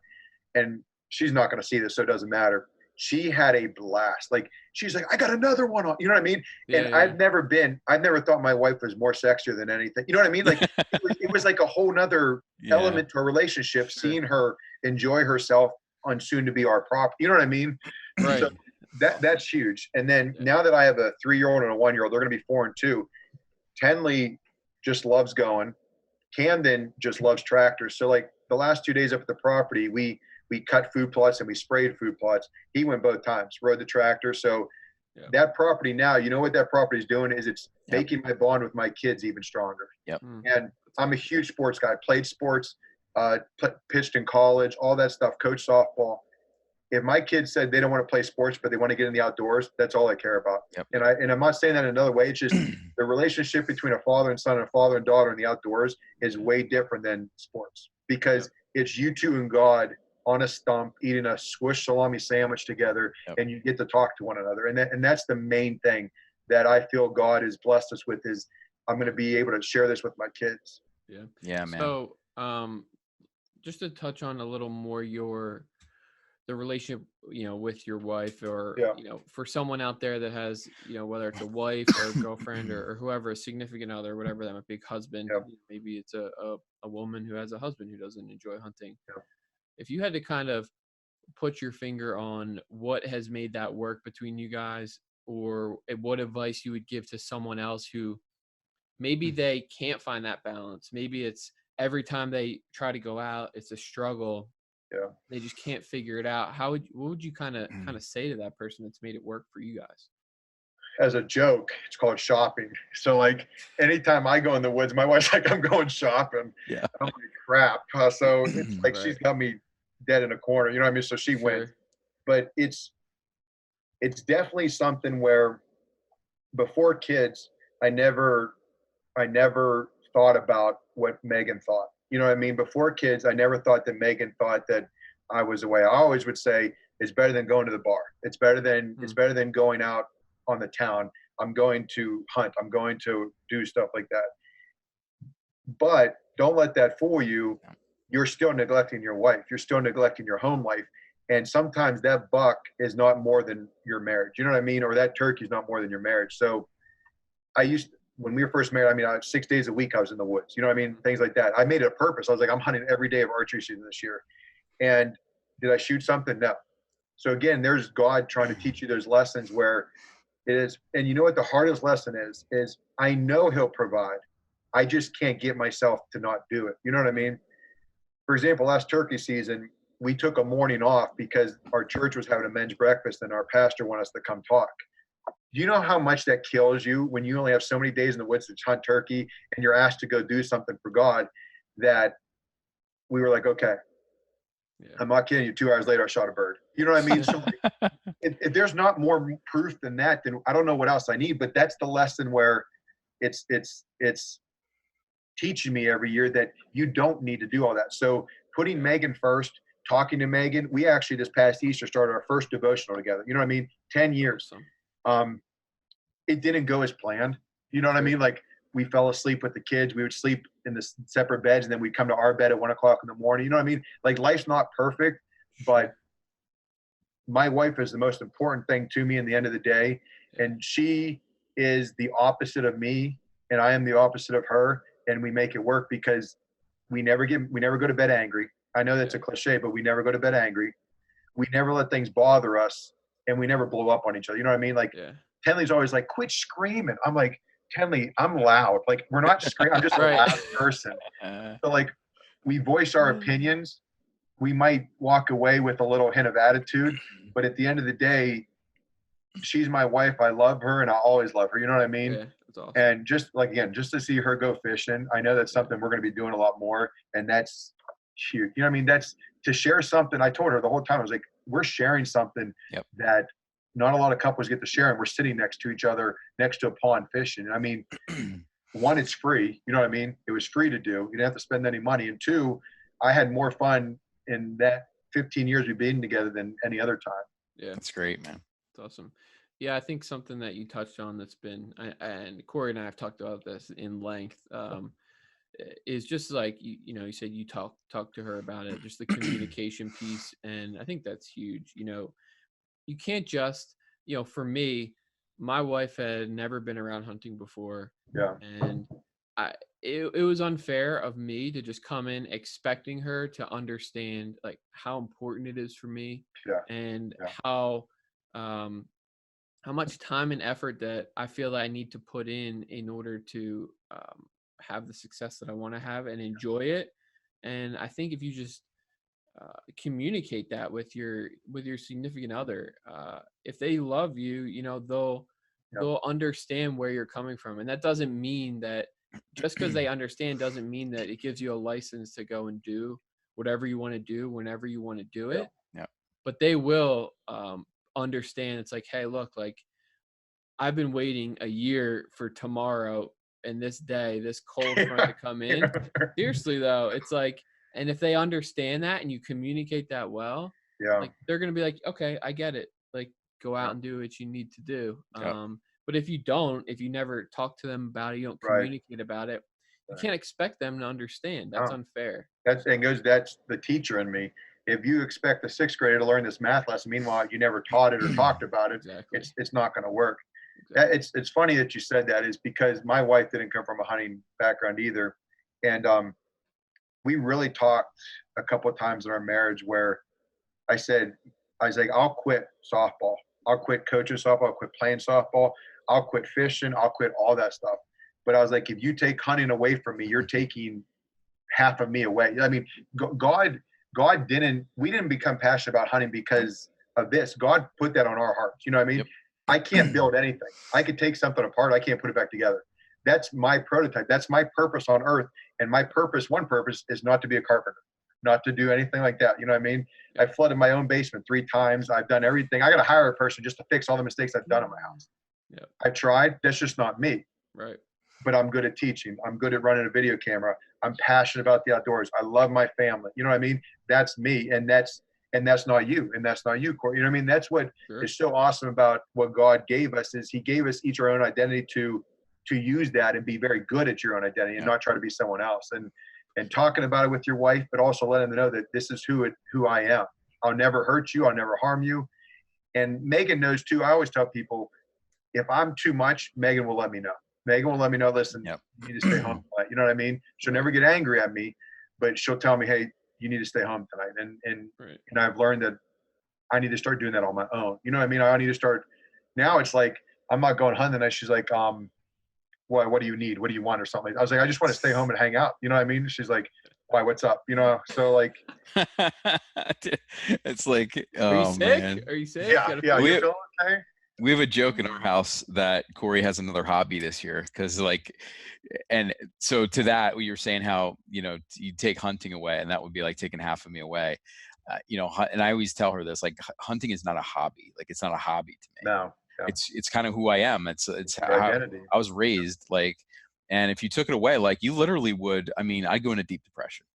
and she's not going to see this, so it doesn't matter. She had a blast. Like, she's like, I got another one on. You know what I mean? Yeah, And yeah. I've never thought my wife was more sexier than anything. You know what I mean? Like, it was like a whole nother element to our relationship, Sure. seeing her enjoy herself on soon to be our property. You know what I mean? Right. So that's huge. And then now that I have a 3-year-old and a 1-year-old, they're going to be 4 and 2. Tenley just loves going. Camden just loves tractors. So like the last 2 days up at the property, we cut food plots and we sprayed food plots. He went both times, rode the tractor. So that property now, you know what that property is doing is it's making my bond with my kids even stronger. And I'm a huge sports guy. Played sports, pitched in college, all that stuff, coached softball. If my kids said they don't want to play sports, but they want to get in the outdoors, that's all I care about. And I'm not saying that in another way. It's just the relationship between a father and son and a father and daughter in the outdoors is way different than sports, because it's you two and God on a stump eating a Swiss salami sandwich together, and you get to talk to one another. And that's the main thing that I feel God has blessed us with, is I'm going to be able to share this with my kids. Yeah, man. So, just to touch on a little more the relationship, with your wife, or, for someone out there that has, whether it's a wife or a girlfriend or whoever, a significant other, whatever that might be, husband, maybe it's a woman who has a husband who doesn't enjoy hunting. If you had to kind of put your finger on what has made that work between you guys, or what advice you would give to someone else who maybe they can't find that balance, maybe it's every time they try to go out, it's a struggle. They just can't figure it out. What would you kind of say to that person that's made it work for you guys? As a joke, it's called shopping. So like anytime I go in the woods, my wife's like, I'm going shopping. I'm like, crap. So it's like she's got me dead in a corner. You know what I mean? So she wins. But it's definitely something where before kids, I never thought about what Megan thought. You know what I mean? Before kids, I never thought that Megan thought that I was away. I always would say it's better than going to the bar. It's better than going out on the town. I'm going to hunt. I'm going to do stuff like that. But don't let that fool you. You're still neglecting your wife. You're still neglecting your home life. And sometimes that buck is not more than your marriage. You know what I mean? Or that turkey is not more than your marriage. So when we were first married, I mean, 6 days a week I was in the woods. You know what I mean? Things like that. I made it a purpose. I was like, I'm hunting every day of archery season this year. And did I shoot something? No. So again, there's God trying to teach you those lessons where it is. And you know what the hardest lesson is I know he'll provide. I just can't get myself to not do it. You know what I mean? For example, last turkey season, we took a morning off because our church was having a men's breakfast and our pastor wanted us to come talk. Do you know how much that kills you when you only have so many days in the woods to hunt turkey and you're asked to go do something for God, that we were like, okay, I'm not kidding you. 2 hours later, I shot a bird. You know what I mean? So if there's not more proof than that, then I don't know what else I need. But that's the lesson where it's teaching me every year that you don't need to do all that. So putting Megan first, talking to Megan, we actually this past Easter started our first devotional together. You know what I mean? 10 years. It didn't go as planned. You know what I mean? Like we fell asleep with the kids. We would sleep in the separate beds and then we'd come to our bed at 1 o'clock in the morning. You know what I mean? Like life's not perfect, but my wife is the most important thing to me in the end of the day. And she is the opposite of me and I am the opposite of her. And we make it work because we never go to bed angry. I know that's a cliche, but we never go to bed angry. We never let things bother us and we never blow up on each other. You know what I mean? Like Tenley's always like, quit screaming. I'm like, Tenley, I'm loud. Like we're not screaming. I'm just a loud person. So like we voice our opinions. We might walk away with a little hint of attitude, but at the end of the day, she's my wife. I love her and I always love her. You know what I mean? Yeah, that's awesome. And just like, again, just to see her go fishing, I know that's something we're going to be doing a lot more. And that's huge. You know what I mean? That's to share something. I told her the whole time, I was like, we're sharing something that not a lot of couples get to share. And we're sitting next to each other, next to a pond fishing. And I mean, one, it's free. You know what I mean? It was free to do. You didn't have to spend any money. And two, I had more fun in that 15 years we've been together than any other time. Yeah, That's great, man. that's awesome. Yeah, I think something that you touched on that's been, and Corey and I have talked about this in length, is just like you said you talk to her about it, just the communication piece, and I think that's huge. You can't just, for me, my wife had never been around hunting before, Yeah. and it was unfair of me to just come in expecting her to understand like how important it is for me, Yeah. and Yeah. how much time and effort that I feel that I need to put in order to have the success that I want to have and enjoy it. And I think if you just communicate that with your significant other, if they love you, they'll understand where you're coming from. And that doesn't mean that just because they understand doesn't mean that it gives you a license to go and do whatever you want to do whenever you want to do it. Yeah. But they will understand. It's like, hey, look, like I've been waiting a year for tomorrow and this day, this cold front to come in. Seriously though, it's like, and if they understand that and you communicate that well, Yeah. like they're gonna be like, okay, I get it. Like go out Yeah. and do what you need to do. Yeah. But if you never talk to them about it, you don't Right. communicate about it, you Right. can't expect them to understand. That's No. unfair. That's the teacher in me. If you expect the sixth grader to learn this math lesson, meanwhile you never taught it or talked about it, Exactly. it's not going to work. Exactly. It's funny that you said that, is because my wife didn't come from a hunting background either, and we really talked a couple of times in our marriage where I was like, I'll quit softball, I'll quit coaching softball, I'll quit playing softball, I'll quit fishing, I'll quit all that stuff. But I was like, if you take hunting away from me, you're taking half of me away. I mean, God didn't, we didn't become passionate about hunting because of this. God put that on our hearts. You know what I mean? Yep. I can't build anything. I could take something apart. I can't put it back together. That's my prototype. That's my purpose on earth. And my purpose, one purpose, is not to be a carpenter, not to do anything like that. You know what I mean? I flooded my own basement 3 times. I've done everything. I got to hire a person just to fix all the mistakes I've done in my house. Yeah. I tried. That's just not me. Right. But I'm good at teaching. I'm good at running a video camera. I'm passionate about the outdoors. I love my family. You know what I mean? That's me. And that's not you. And that's not you, Corey. You know what I mean? That's what is so awesome about what God gave us, is he gave us each our own identity to use that and be very good at your own identity and not try to be someone else. And talking about it with your wife, but also letting them know that this is who I am. I'll never hurt you. I'll never harm you. And Megan knows too. I always tell people, if I'm too much, Megan will let me know. Megan will let me know, listen, you need to stay home tonight. You know what I mean? She'll never get angry at me, but she'll tell me, hey, you need to stay home tonight. And I've learned that I need to start doing that on my own. You know what I mean? I need to start. Now it's like, I'm not going hunting tonight. She's like, what do you need? What do you want? Or something. I was like, I just want to stay home and hang out. You know what I mean? She's like, why, what's up? You know? So like, it's like, Are you sick? man. Are you sick? Yeah. You feeling okay? We have a joke in our house that Corey has another hobby this year, because and so to that, what you're saying, how you take hunting away, and that would be like taking half of me away, and I always tell her this, like, hunting is not a hobby. Like, it's not a hobby to me. No. It's kind of who I am. It's how identity. I was raised. Like, and if you took it away, like, you literally would. I mean, I'd go into deep depression.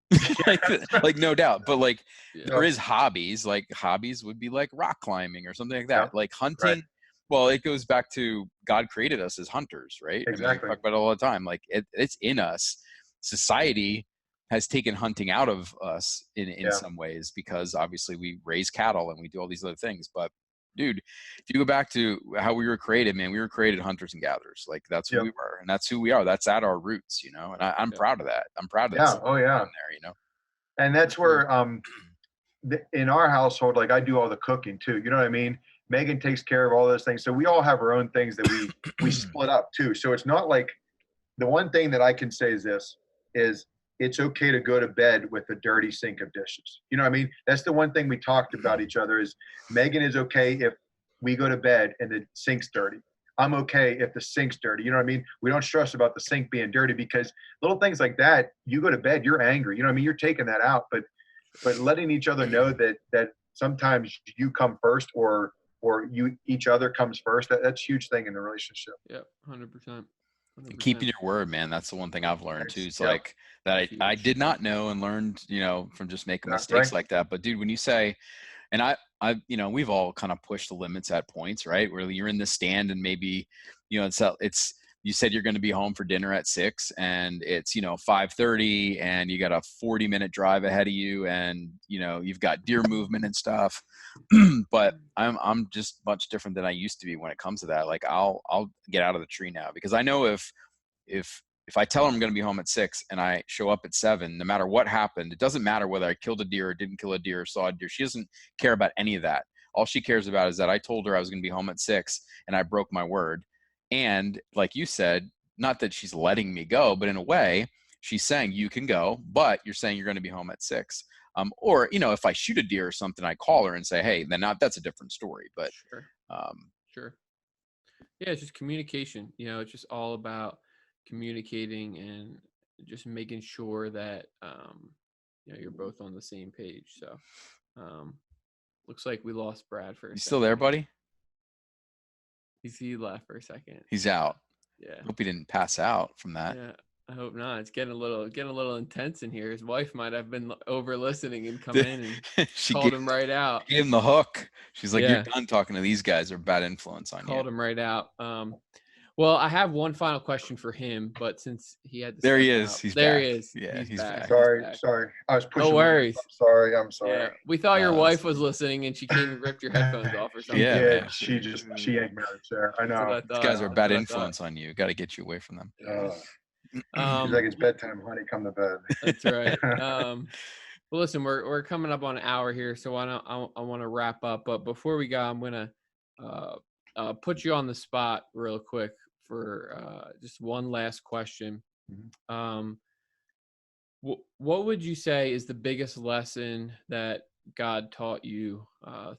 like no doubt. But like, there is hobbies. Like, hobbies would be like rock climbing or something like that. Like hunting. Right. Well, it goes back to God created us as hunters, right? Exactly. I mean, we talk about it all the time. Like, it's in us. Society has taken hunting out of us in some ways, because obviously we raise cattle and we do all these other things. But dude, if you go back to how we were created, man, we were created hunters and gatherers. Like, that's who we were, and that's who we are. That's at our roots, And I'm proud of that. I'm proud of that. Oh yeah. There, And that's where in our household, like, I do all the cooking too. You know what I mean? Megan takes care of all those things. So we all have our own things that we split up too. So it's not like, the one thing that I can say is this, is it's okay to go to bed with a dirty sink of dishes. You know what I mean? That's the one thing we talked about each other, is Megan is okay if we go to bed and the sink's dirty. I'm okay if the sink's dirty. You know what I mean? We don't stress about the sink being dirty, because little things like that, you go to bed, you're angry. You know what I mean? You're taking that out, but letting each other know that sometimes you come first, or each other comes first. That's a huge thing in the relationship. Yeah, 100%. And 100%. keeping your word, man. That's the one thing I've learned too. It's Yep. like that I Huge. did not know and learned, from just making That's mistakes right. like that. But dude, when you say, and we've all kind of pushed the limits at points, right? Where you're in the stand and maybe, it's you said you're going to be home for dinner at 6 and it's 5:30 and you got a 40-minute drive ahead of you and you've got deer movement and stuff. But I'm just much different than I used to be when it comes to that. Like I'll get out of the tree now because I know if I tell her I'm going to be home at 6 and I show up at 7, no matter what happened, it doesn't matter whether I killed a deer or didn't kill a deer or saw a deer. She doesn't care about any of that. All she cares about is that I told her I was going to be home at 6 and I broke my word. And like you said, not that she's letting me go, but in a way she's saying you can go, but you're saying you're going to be home at 6. Or, if I shoot a deer or something, I call her and say, hey, then that's a different story. But Sure. Sure. Yeah, it's just communication. It's just all about communicating and just making sure that you're both on the same page. So looks like we lost Brad for a you second. still there, buddy? He left for a second. He's out. Yeah. Hope he didn't pass out from that. Yeah. I hope not. It's getting a little intense in here. His wife might have been over listening and come in and She called him right out. gave him the hook. She's like, Yeah. you're done talking to these guys. They're bad influence on Called you. him right out. Well, I have one final question for him, but since he had to There he step is. out- He's there back. he is. Yeah, he's back. Sorry. back. I was pushing. No worries. I'm sorry. Yeah, we thought your No, wife that's- was listening and she came and ripped your headphones off or something. Yeah, Yeah, man. she yanked me out of the chair. I That's what know. I These thought. guys are a That's bad what I influence on you. Got to get you away from them. thought. She's like, it's bedtime, honey. Come to bed. That's right. Well, listen, we're coming up on an hour here, so I want to wrap up. But before we go, I'm gonna put you on the spot real quick for just one last question. What would you say is the biggest lesson that God taught you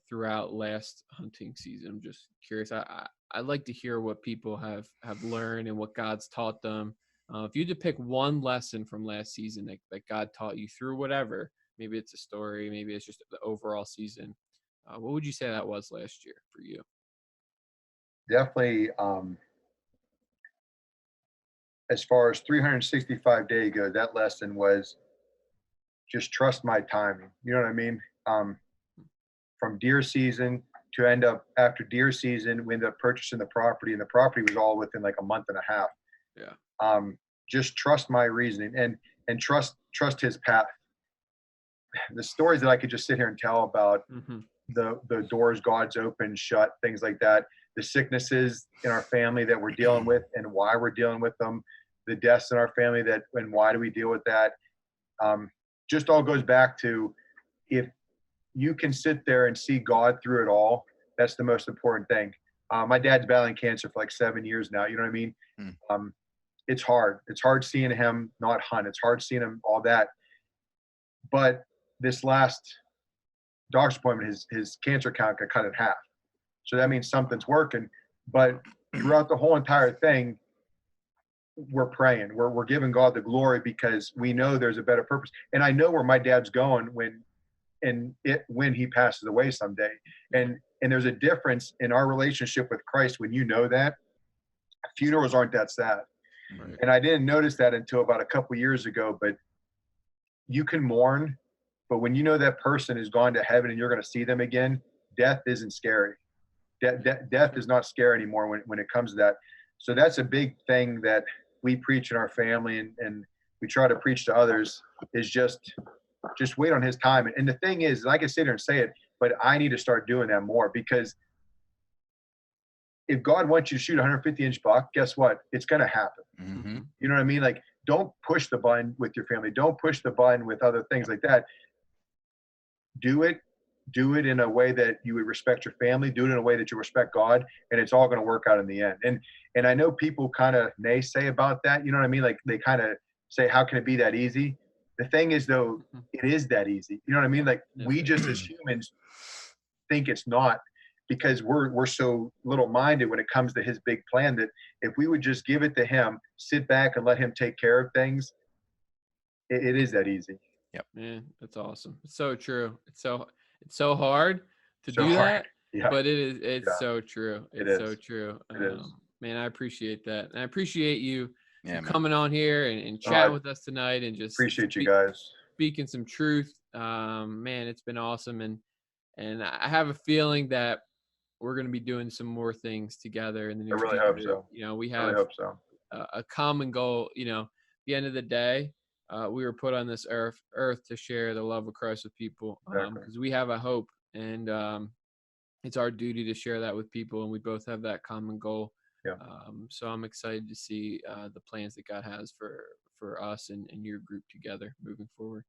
throughout last hunting season? I'm just curious. I'd like to hear what people have learned and what God's taught them. If you had to pick one lesson from last season that God taught you through whatever, maybe it's a story, maybe it's just the overall season, what would you say that was last year for you? Definitely. As far as 365 day go, that lesson was just trust my timing. You know what I mean? From deer season to end up after deer season, we ended up purchasing the property, and the property was all within like a month and a half. Yeah. Just trust my reasoning and trust his path. The stories that I could just sit here and tell about the doors God's opened, shut, things like that, the sicknesses in our family that we're dealing with and why we're dealing with them, the deaths in our family and why do we deal with that. Just all goes back to, if you can sit there and see God through it all, that's the most important thing. My dad's battling cancer for like 7 years now. You know what I mean? It's hard. It's hard seeing him not hunt. It's hard seeing him all that. But this last doctor's appointment, his cancer count got cut in half. So that means something's working. But throughout the whole entire thing, we're praying. We're giving God the glory because we know there's a better purpose. And I know where my dad's going when he passes away someday. And there's a difference in our relationship with Christ when you know that. Funerals aren't that sad. Right. And I didn't notice that until about a couple years ago, but you can mourn, but when you know that person is gone to heaven and you're going to see them again, death isn't scary. Death is not scary anymore when it comes to that. So that's a big thing that we preach in our family and we try to preach to others, is just wait on his time. And the thing is, I can sit here and say it, but I need to start doing that more, because if God wants you to shoot a 150-inch buck, guess what? It's going to happen. You know what I mean? Like, don't push the button with your family. Don't push the button with other things like that. Do it in a way that you would respect your family. Do it in a way that you respect God, and it's all going to work out in the end. And I know people kind of naysay about that. You know what I mean? Like, they kind of say, how can it be that easy? The thing is, though, it is that easy. You know what I mean? Like, we just as humans think it's not, because we're so little-minded when it comes to his big plan, that if we would just give it to him, sit back and let him take care of things, it is that easy. Yep. Man, that's awesome. It's so true. It's so hard to So do hard. that, Yeah. but it's Yeah. so true. It It's is. so true. It is. Man, I appreciate that. And I appreciate you Yeah, man. coming on here and chatting with us tonight and just Appreciate you guys. speaking some truth. Man, it's been awesome. And I have a feeling that we're going to be doing some more things together in the near I really future. hope so. You know, we I really have hope so. a common goal. You know, at the end of the day, we were put on this earth to share the love of Christ with people, Exactly. because we have a hope, and it's our duty to share that with people, and we both have that common goal. Yeah. So I'm excited to see the plans that God has for us and your group together moving forward.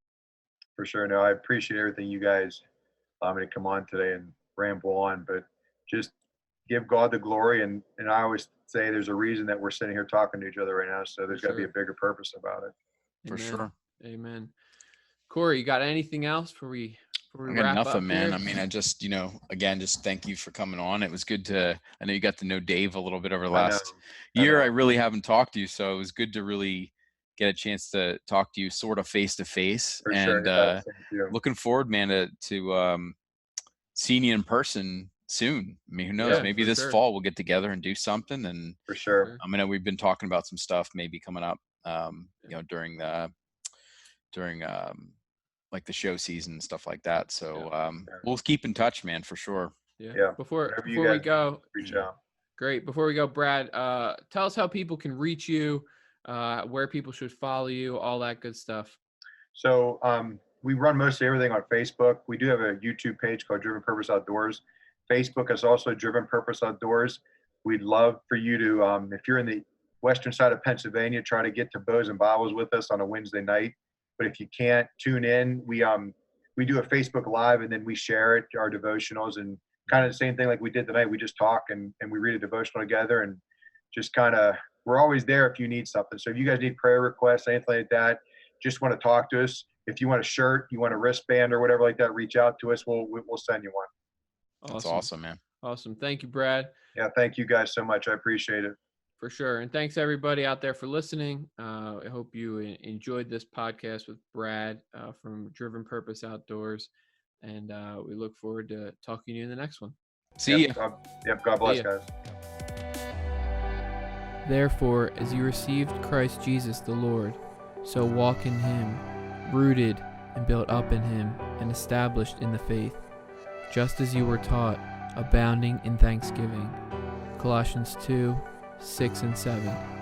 For sure. No, I appreciate everything you guys allow me to come on today and ramble on, but just give God the glory. And I always say there's a reason that we're sitting here talking to each other right now. So there's got to be a bigger purpose about it. For Amen. sure. Amen. Corey, you got anything else before we I got wrap up nothing, man. here? I mean, I just, again, just thank you for coming on. It was good I know you got to know Dave a little bit over the last year. I really haven't talked to you, so it was good to really get a chance to talk to you sort of face to face. For And sure. Thank you. looking forward, man, to seeing you in person soon. I mean, who knows? Yeah, Maybe for this sure. fall we'll get together and do something. And For sure. I mean, we've been talking about some stuff maybe coming up, during like the show season and stuff like that. So we'll keep in touch, man, for sure. Yeah. Before we go, reach out. Great. Before we go, Brad, tell us how people can reach you, where people should follow you, all that good stuff. So we run mostly everything on Facebook. We do have a YouTube page called Driven Purpose Outdoors. Facebook is also Driven Purpose Outdoors. We'd love for you to, if you're in the western side of Pennsylvania, try to get to Bows and Bibles with us on a Wednesday night. But if you can't, tune in. We do a Facebook Live, and then we share it, our devotionals, and kind of the same thing like we did tonight. We just talk and we read a devotional together, and just kind of, we're always there if you need something. So if you guys need prayer requests, anything like that, just want to talk to us. If you want a shirt, you want a wristband or whatever like that, reach out to us. We'll send you one. That's awesome, man. Awesome. Thank you, Brad. Yeah, thank you guys so much. I appreciate it. For sure. And thanks everybody out there for listening. I hope you enjoyed this podcast with Brad from Driven Purpose Outdoors. And we look forward to talking to you in the next one. See you. God bless, guys. Therefore, as you received Christ Jesus the Lord, so walk in him, rooted and built up in him, and established in the faith, just as you were taught, abounding in thanksgiving. Colossians 2:6 and 7.